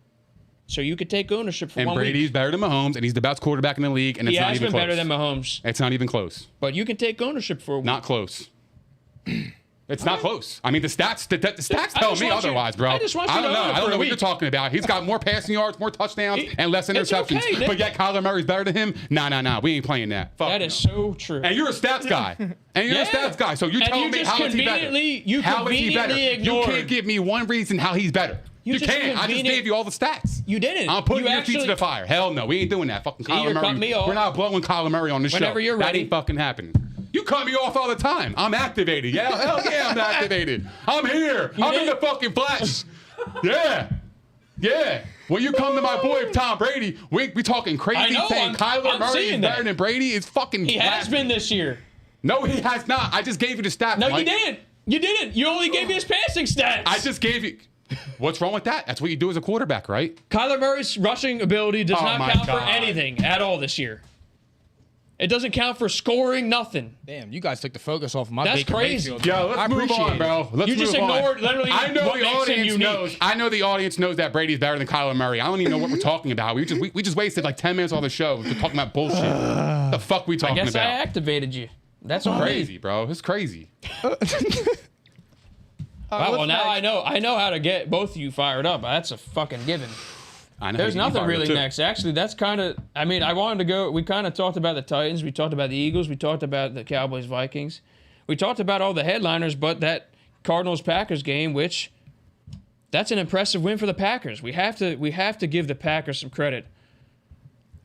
So you could take ownership for and 1 week. And Brady's better than Mahomes, and he's the best quarterback in the league, and it's not even close. He has been better than Mahomes. It's not even close. But you can take ownership for a week. Not close. It's not close. I mean, the stats tell me otherwise, bro. I just want you to know. I don't know what you're talking about. He's got more passing yards, more touchdowns, and less interceptions. Okay, but yet Kyler Murray's better than him? Nah. We ain't playing that. Fuck that is so true. And you're a stats guy. So you're telling me how is he better? How is he better? You can't give me one reason how he's better. You can't. I just gave you all the stats. You didn't. I'm putting your feet to the fire. Hell no. We ain't doing that. Fucking Kyler Murray. We're not blowing Kyler Murray on the show. Whenever you're ready. That ain't fucking happening. You cut me off all the time. I'm activated. Yeah, hell yeah, I'm activated. I'm here. I'm in the fucking flesh. Yeah. When you come to my boy Tom Brady, we talking crazy saying Kyler Murray is better than Brady. It's fucking He has been this year. No, he has not. I just gave you the stats. No, you didn't. You didn't. You only gave me his passing stats. I just gave you. What's wrong with that? That's what you do as a quarterback, right? Kyler Murray's rushing ability does not count for anything at all this year. It doesn't count for scoring nothing. Damn, you guys took the focus off of my That's Baker crazy. Mayfield. Yo, let's move on, bro. Let's you just move ignored on. Literally I know what the makes him audience unique. knows. I know the audience knows that Brady's better than Kyler Murray. I don't even know what we're talking about. We just wasted like 10 minutes on the show talking about bullshit. The fuck we talking about? I guess I activated you. That's crazy, bro. It's crazy. Well, now I know how to get both of you fired up. That's a fucking given. There's nothing really next. Actually, that's kind of. I mean, I wanted to go. We kind of talked about the Titans. We talked about the Eagles. We talked about the Cowboys, Vikings. We talked about all the headliners, but that Cardinals-Packers game, which that's an impressive win for the Packers. We have to give the Packers some credit.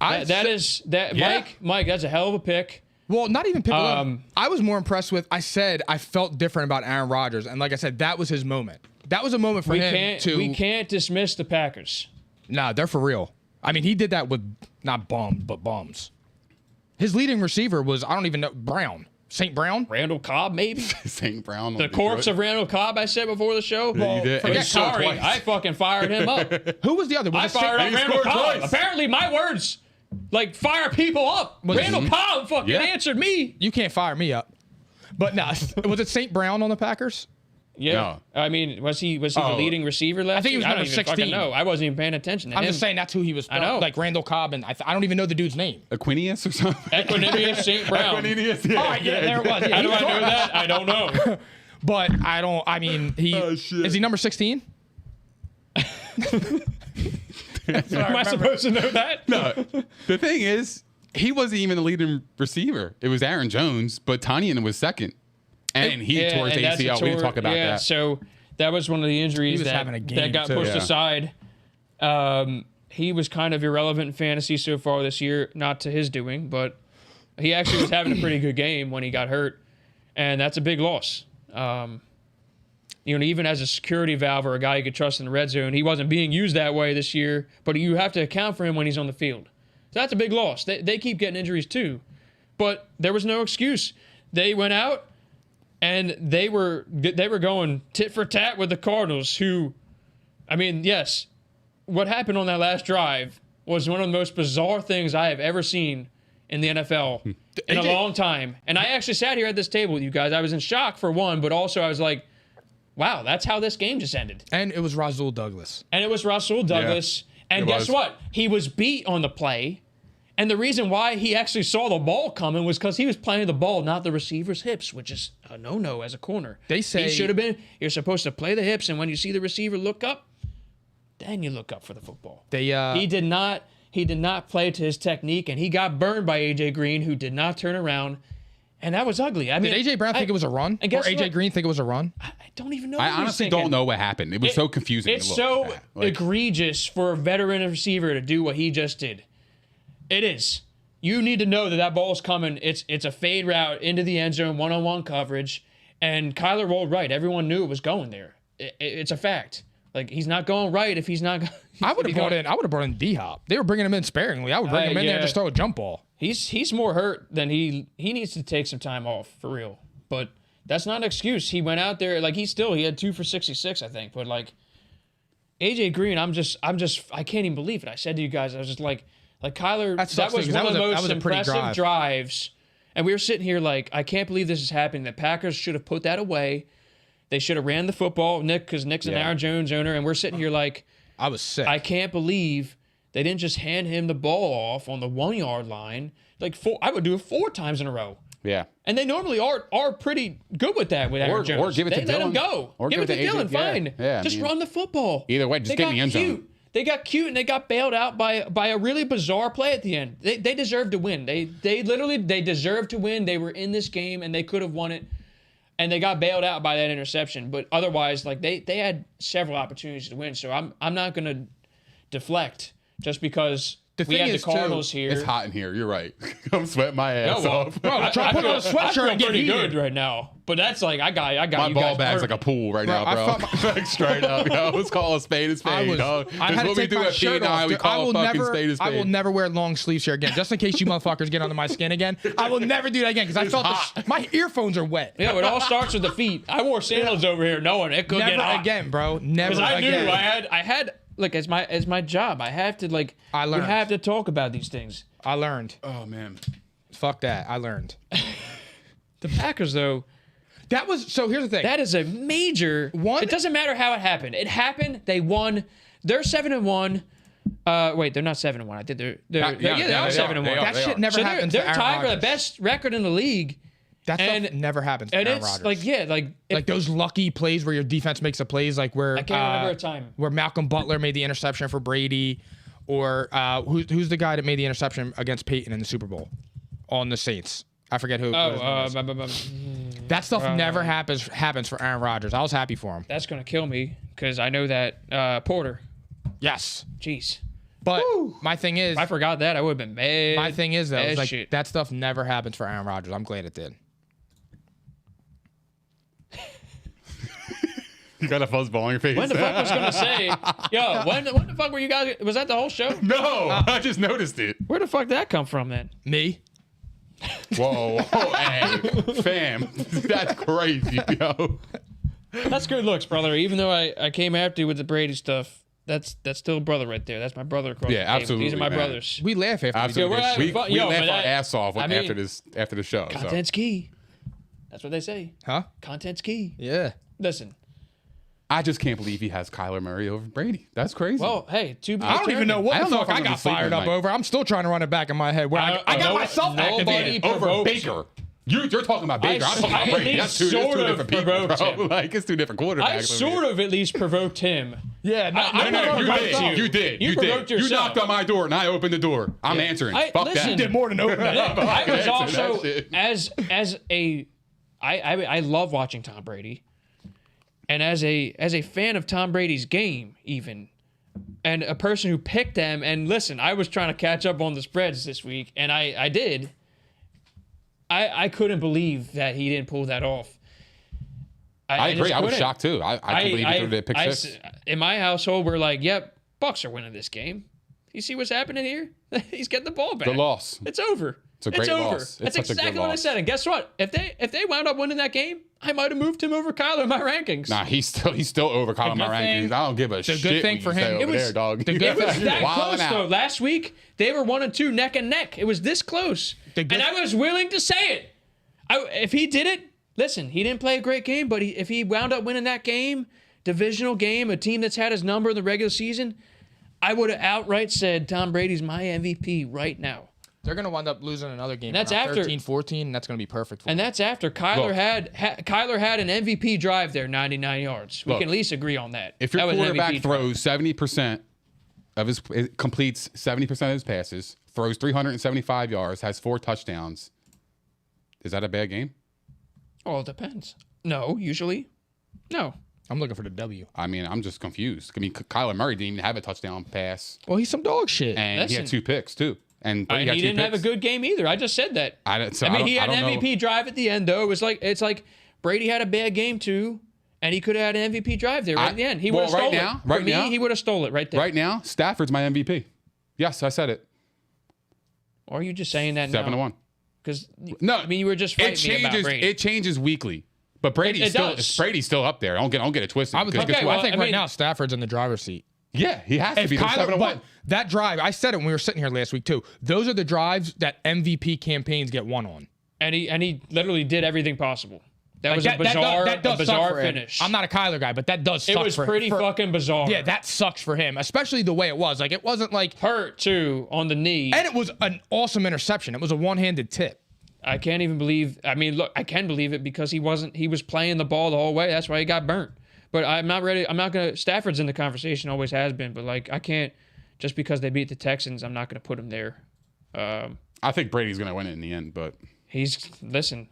Mike, that's a hell of a pick. Well, not even pick alone. I was more impressed with. I said I felt different about Aaron Rodgers, and like I said, that was his moment. That was a moment for him to. We can't dismiss the Packers. Nah, they're for real. I mean, he did that with not bums, but bums. His leading receiver was, I don't even know, Brown. St. Brown? Randall Cobb, maybe? St. Brown. The corpse of Randall Cobb, I said before the show. Yeah, you did. Forget sorry. I fucking fired him up. Who was the other? I fired up Randall Cobb. Twice. Apparently, my words, fire people up. Randall Cobb fucking answered me. You can't fire me up. But no, was it St. Brown on the Packers? Yeah, no. I mean, was he the leading receiver last? I think he was number 16. No, I wasn't even paying attention to him. I'm just saying that's who he was. I know, like Randall Cobb, and I don't even know the dude's name. Equinius or something. Equinius St. Brown. Equinius, yeah. All right, there it was. Yeah, how do I know that? I don't know. But I don't. I mean, is he number 16? Am I supposed to know that? No. The thing is, he wasn't even the leading receiver. It was Aaron Jones, but Tanyan was second. And he tore his ACL. We didn't talk about that. Yeah, so that was one of the injuries that got pushed aside. He was kind of irrelevant in fantasy so far this year, not to his doing, but he actually was having a pretty good game when he got hurt, and that's a big loss. Even as a security valve or a guy you could trust in the red zone, he wasn't being used that way this year, but you have to account for him when he's on the field. So that's a big loss. They keep getting injuries too, but there was no excuse. They went out, and they were going tit for tat with the Cardinals, who, I mean, yes, what happened on that last drive was one of the most bizarre things I have ever seen in the NFL in a long time. And I actually sat here at this table with you guys. I was in shock for one, but also I was like, wow, that's how this game just ended. And it was Rasul Douglas. And guess what? He was beat on the play, And the reason why he actually saw the ball coming was because he was playing the ball, not the receiver's hips, which is a no-no as a corner. They say he should have been. You're supposed to play the hips, and when you see the receiver look up, then you look up for the football. He did not. He did not play to his technique, and he got burned by AJ Green, who did not turn around, and that was ugly. I mean, did AJ Brown think it was a run, or AJ Green think it was a run? I don't even know. I honestly don't know what happened. It was so confusing. It's so egregious for a veteran receiver to do what he just did. It is. You need to know that that ball's coming. It's a fade route into the end zone, one-on-one coverage, and Kyler rolled right. Everyone knew it was going there. It's a fact. Like, he's not going right if he's not. I would have brought in D-Hop. They were bringing him in sparingly. I would bring him in there and just throw a jump ball. He's more hurt than he needs to take some time off for real. But that's not an excuse. He went out there like he had 2 for 66, I think. But like AJ Green, I can't even believe it. I said to you guys, I was just like Kyler. That was one of the most impressive drives. And we were sitting here like, I can't believe this is happening. The Packers should have put that away. They should have ran the football, because Nick's an Aaron Jones owner, and we're sitting here like, I was sick. I can't believe they didn't just hand him the ball off on the 1 yard line. Like I would do it 4 times in a row. Yeah. And they normally are pretty good with that with Aaron Jones. Or give it to Dylan. They let him go. Or give it to Dylan, fine. Yeah, just run the football. Either way, just get in the end zone. They got cute and they got bailed out by a really bizarre play at the end. They deserved to win. They literally deserved to win. They were in this game and they could have won it. And they got bailed out by that interception. But otherwise, like they had several opportunities to win. So I'm not gonna deflect just because we had the Cardinals here. It's hot in here. You're right. I'm sweating my ass off. Bro, I'm trying to put on a sweatshirt and get pretty heated. good right now. But that's like I got my you ball guys bag's hurt. like a pool right now, bro. Like straight up, yo. Let's call a spade a spade, dog. I had to take my shirt off. We call a fucking spade a spade. I will never wear long sleeves here again, just in case you motherfuckers get under my skin again. I will never do that again because I felt my earphones are wet. Yeah, it all starts with the feet. I wore sandals over here knowing it could get hot. Never again, bro. Never again. Because I knew I had like as my job. I have to like. I learned. We have to talk about these things. I learned. Oh man. Fuck that. I learned. The Packers though. That was so. Here's the thing. That is a major one. It doesn't matter how it happened. It happened. They won. They're 7-1. Wait, they're not 7-1. I think they're 7-1. That shit never happens. They're tied for the best record in the league. That stuff never happens. And Aaron it's Rodgers. like those lucky plays where your defense makes the plays, like where I can't remember a time where Malcolm Butler made the interception for Brady, or who's the guy that made the interception against Peyton in the Super Bowl on the Saints. I forget who. That stuff never happens for Aaron Rodgers. I was happy for him. That's gonna kill me because I know that Porter. Yes. Jeez. But my thing is, if I forgot that, I would have been mad. My thing is though, like that stuff never happens for Aaron Rodgers. I'm glad it did. You got a fuzzball on your face. When the fuck was gonna say? Yo, when the fuck were you guys? Was that the whole show? No, I just noticed it. Where the fuck did that come from then? Me. Whoa, hey, fam, that's crazy, yo. That's good looks, brother. Even though I came after you with the Brady stuff, that's still a brother right there. That's my brother across the table. Absolutely. These are my brothers. We laugh after absolutely. We laugh our ass off after the show. Content's key. That's what they say. Huh? Content's key. Yeah. Listen. I just can't believe he has Kyler Murray over Brady. That's crazy. Well, hey, I don't even know what the fuck I got fired up over. I'm still trying to run it back in my head. Where I got myself activated over Baker. You're talking about Baker. I'm talking about Brady. That's two different people, bro. Like, it's two different quarterbacks. I sort of at least provoked him. Yeah, you did. You knocked on my door and I opened the door. I'm answering. Fuck that. You did more than open it. I was also I love watching Tom Brady. And as a fan of Tom Brady's game, even, and a person who picked them, and listen, I was trying to catch up on the spreads this week, and I did. I couldn't believe that he didn't pull that off. I agree. I was shocked too. I couldn't believe he threw the pick six. In my household, we're like, yep, Bucks are winning this game. You see what's happening here? He's getting the ball back. The loss. It's over. It's a great loss. That's exactly what I said. And guess what? If they wound up winning that game, I might have moved him over Kyler in my rankings. Nah, he's still over Kyler in my rankings. I don't give a shit. It's a good thing for him. It was dog. It was that close though. Last week they were 1 and 2 neck and neck. It was this close, and I was willing to say it. If he did it, listen, he didn't play a great game, but if he wound up winning that game, divisional game, a team that's had his number in the regular season, I would have outright said Tom Brady's my MVP right now. They're going to wind up losing another game. And that's around after 13-14, and that's going to be perfect for And them. that's after Kyler Kyler had an MVP drive there, 99 yards. We can at least agree on that. If your That was an quarterback MVP throws 70% of his completes 70% of his passes, throws 375 yards, has 4 touchdowns, is that a bad game? Oh, it depends. No, usually. No. I'm looking for the W. I mean, I'm just confused. I mean, Kyler Murray didn't even have a touchdown pass, Well, he's some dog shit. and he had Listen. 2 picks too. And Brady got He 2 didn't have a picks. good game either. I just said that. I mean, he had an don't know. MVP drive at the end, though. It's like Brady had a bad game, too, and he could have had an MVP drive there at the end. He would have stole it. For me, he would have stole it right there. Right now, Stafford's my MVP. Yes, I said it. Or are you just saying that 7-1. Because, No, I mean, you were just It fighting me about changes. Brady. It changes weekly, but Brady's still up there. Don't get it twisted. I was because okay, guess well, what? I think I right mean- now Stafford's in the driver's seat. Yeah, he has to If be. They're Kyler, 7-1. but that drive, I said it when we were sitting here last week too. Those are the drives that MVP campaigns get won on. And he literally did everything possible. That Like, was a bizarre, suck for him. finish. I'm not a Kyler guy, but that does suck It was for pretty for- fucking bizarre. Yeah, that sucks for him, especially the way it was. Like, it wasn't like... Hurt, too, on the knee. And it was an awesome interception. It was a one-handed tip. I can't even believe. I mean, look, I can believe it because he was playing the ball the whole way. That's why he got burnt. But I'm not ready. I'm not gonna. Stafford's in the conversation, always has been. But like, I can't just because they beat the Texans. I'm not gonna put him there. I think Brady's gonna win it in the end, but Listen.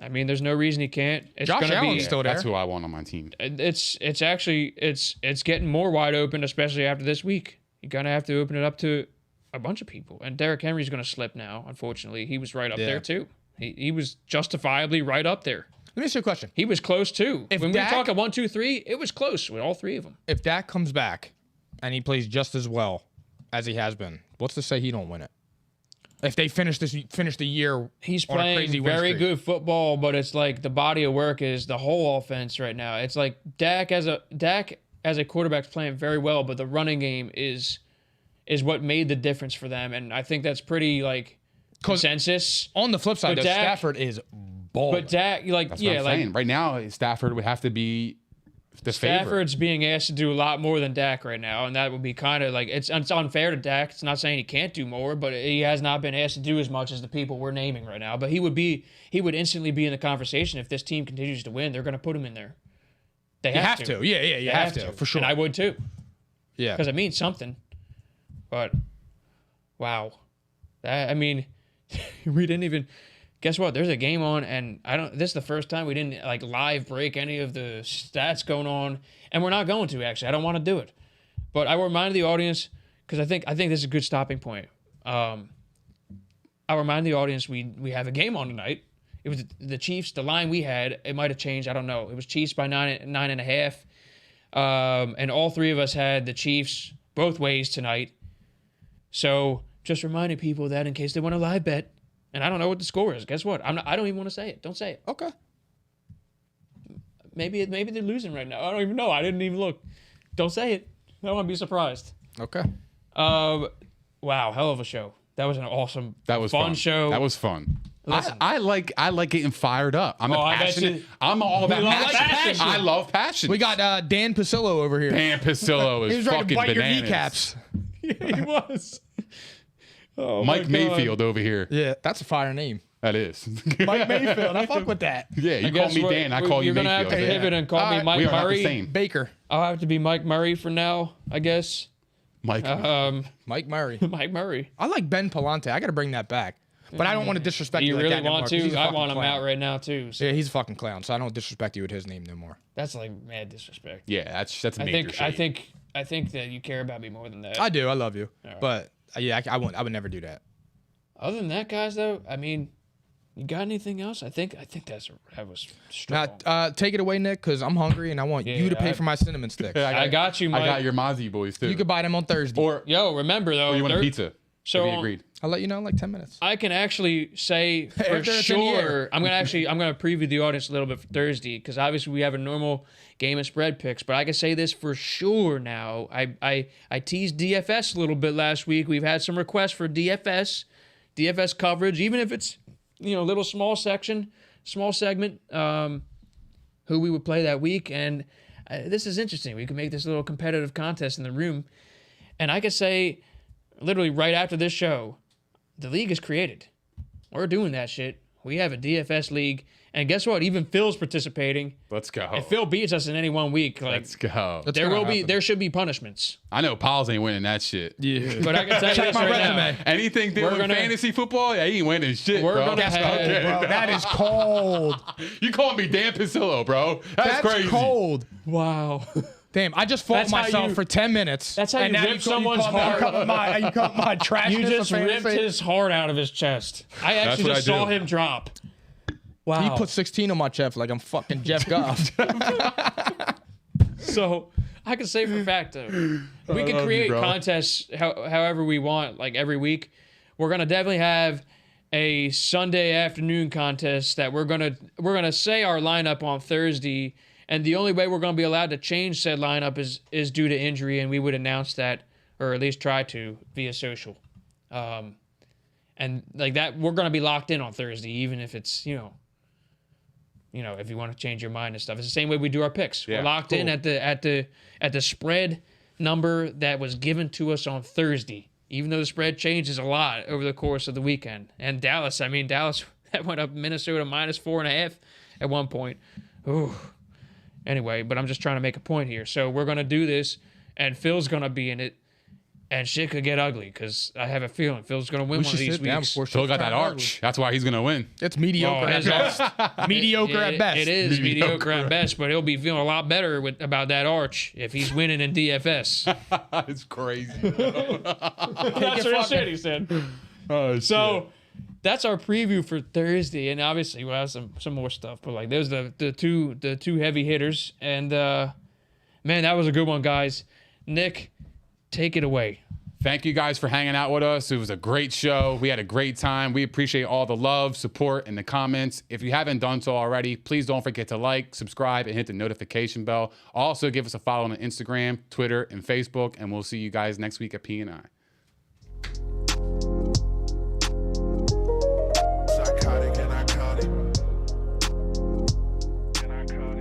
I mean, there's no reason he can't. It's Josh gonna Allen's be. still there. that's who I want on my team. It's actually getting more wide open, especially after this week. You're gonna have to open it up to a bunch of people, and Derrick Henry's gonna slip now. Unfortunately, he was right up there too. He was justifiably right up there. Let me ask you a question. He was close too. If When we Dak- talk at 1, 2, 3, it was close with all 3 of them. If Dak comes back and he plays just as well as he has been, what's to say he don't win it? If they finish the year, He's on a crazy playing win very streak. good football, but it's like the body of work is the whole offense right now. It's like Dak as a quarterback's playing very well, but the running game is what made the difference for them, and I think that's pretty like consensus. On the flip side, But though, Dak- Stafford is balling. But Dak, like That's what I'm saying. Right now, Stafford would have to be the favorite. Stafford's being asked to do a lot more than Dak right now, and that would be kind of like it's unfair to Dak. It's not saying he can't do more, but he has not been asked to do as much as the people we're naming right now. But he would instantly be in the conversation if this team continues to win. They're going to put him in there. They You have have to. to. Yeah, you They have to, for sure. And I would too, Yeah. because it means something. But wow, I mean, we didn't even. Guess what? There's a game on, and this is the first time we didn't like live break any of the stats going on, and we're not going to actually. I don't want to do it, but I will remind the audience because I think this is a good stopping point. I'll remind the audience we have a game on tonight. It was the Chiefs. The line we had, it might have changed. I don't know. It was Chiefs by 9.5, and all 3 of us had the Chiefs both ways tonight. So just reminding people that in case they want a live bet. And I don't know what the score is. Guess what? I don't even want to say it. Don't say it. Okay. Maybe they're losing right now. I don't even know. I didn't even look. Don't say it. I don't want to be surprised. Okay. Wow, hell of a show. That was an awesome, fun show. That was fun. Listen. I like getting fired up. I'm I bet passionate. you- I'm all about love passion. passion. I love passion. We got Dan Pasillo over here. Dan Pasillo He is was ready to fucking bite bananas. your kneecaps. He was. Oh, Mike my God. Mayfield over here. Yeah, that's a fire name. That is. Mike Mayfield. I fuck with that. Yeah, you I call guess me we're- Dan. I call you You're going to have Mayfield. to pivot and call me Mike we are not Murray. the same. Baker. I'll have to be Mike Murray for now, I guess. Mike. Mike Murray. Mike Murray. I like Ben Palante. I got to bring that back. But I don't want to disrespect you You like really that no want more, 'cause he's to? a I fucking want him clown. out right now, too. So Yeah, he's a fucking clown, so I don't disrespect you with his name no more. that's like mad disrespect. yeah, that's I major think shade. I think that you care about me more than that. I do. I love you. right. But yeah, I would never do that. Other than that, guys, though, I mean, you got anything else? I think that was strong. Now, take it away, Nick, because I'm hungry and I want you to pay I- for my cinnamon sticks. I got you, Mike. I got your Mozzie boys too. You could buy them on Thursday. or Yo, remember though, you want a there- pizza? So we agreed. I'll let you know in like 10 minutes. I can actually say for After it's in the sure. air. I'm gonna preview the audience a little bit for Thursday because obviously we have a normal game of spread picks, but I can say this for sure now. I teased DFS a little bit last week. We've had some requests for DFS coverage, even if it's little small segment, who we would play that week, and this is interesting. We can make this little competitive contest in the room, and I could say literally right after this show, the league is created. We're doing that shit. We have a DFS league, and guess what? Even Phil's participating. Let's go. If Phil beats us in any 1 week, like Let's go. there should be punishments. I know Pauls ain't winning that shit. Yeah. But I can tell you Check this my right resume. now. Anything doing fantasy football, yeah, he ain't winning shit, We're bro. gonna have- Okay. Bro, that is cold. You calling me Dan Pisillo, bro? That's crazy. cold. Wow. Damn, I just fought That's how myself you- for 10 minutes. That's how and you now rip someone's call me- heart. You cut my trashness You just of ripped fantasy. his heart out of his chest. I actually what just I do. saw him drop. Wow. He put 16 on my chest like I'm fucking Jeff Goff. So I can say for a fact, though, we can love create you, bro. contests however we want, like every week. We're gonna definitely have a Sunday afternoon contest that we're gonna say our lineup on Thursday, and the only way we're gonna be allowed to change said lineup is due to injury, and we would announce that, or at least try to via social, and like that we're gonna be locked in on Thursday, even if it's if you want to change your mind and stuff. It's the same way we do our picks. Yeah, We're locked in at the spread number that was given to us on Thursday, even though the spread changes a lot over the course of the weekend. And Dallas that went up Minnesota -4.5 at one point. Ooh. Anyway, but I'm just trying to make a point here. So we're going to do this, and Phil's going to be in it, and shit could get ugly because I have a feeling Phil's going to win one of these weeks. Phil got that arch. That's why he's gonna win. It's mediocre at his best. Mediocre at best. It is mediocre at best, but he'll be feeling a lot better about that arch if he's winning in DFS. It's crazy. That's what he said. Oh, So that's our preview for Thursday, and obviously we'll have some more stuff. But like, there's the two heavy hitters, and man, that was a good one, guys. Nick, take it away. Thank you guys for hanging out with us. It was a great show. We had a great time. We appreciate all the love, support, and the comments. If you haven't done so already, please don't forget to like, subscribe, and hit the notification bell. Also, give us a follow on Instagram, Twitter, and Facebook, and we'll see you guys next week at P&I.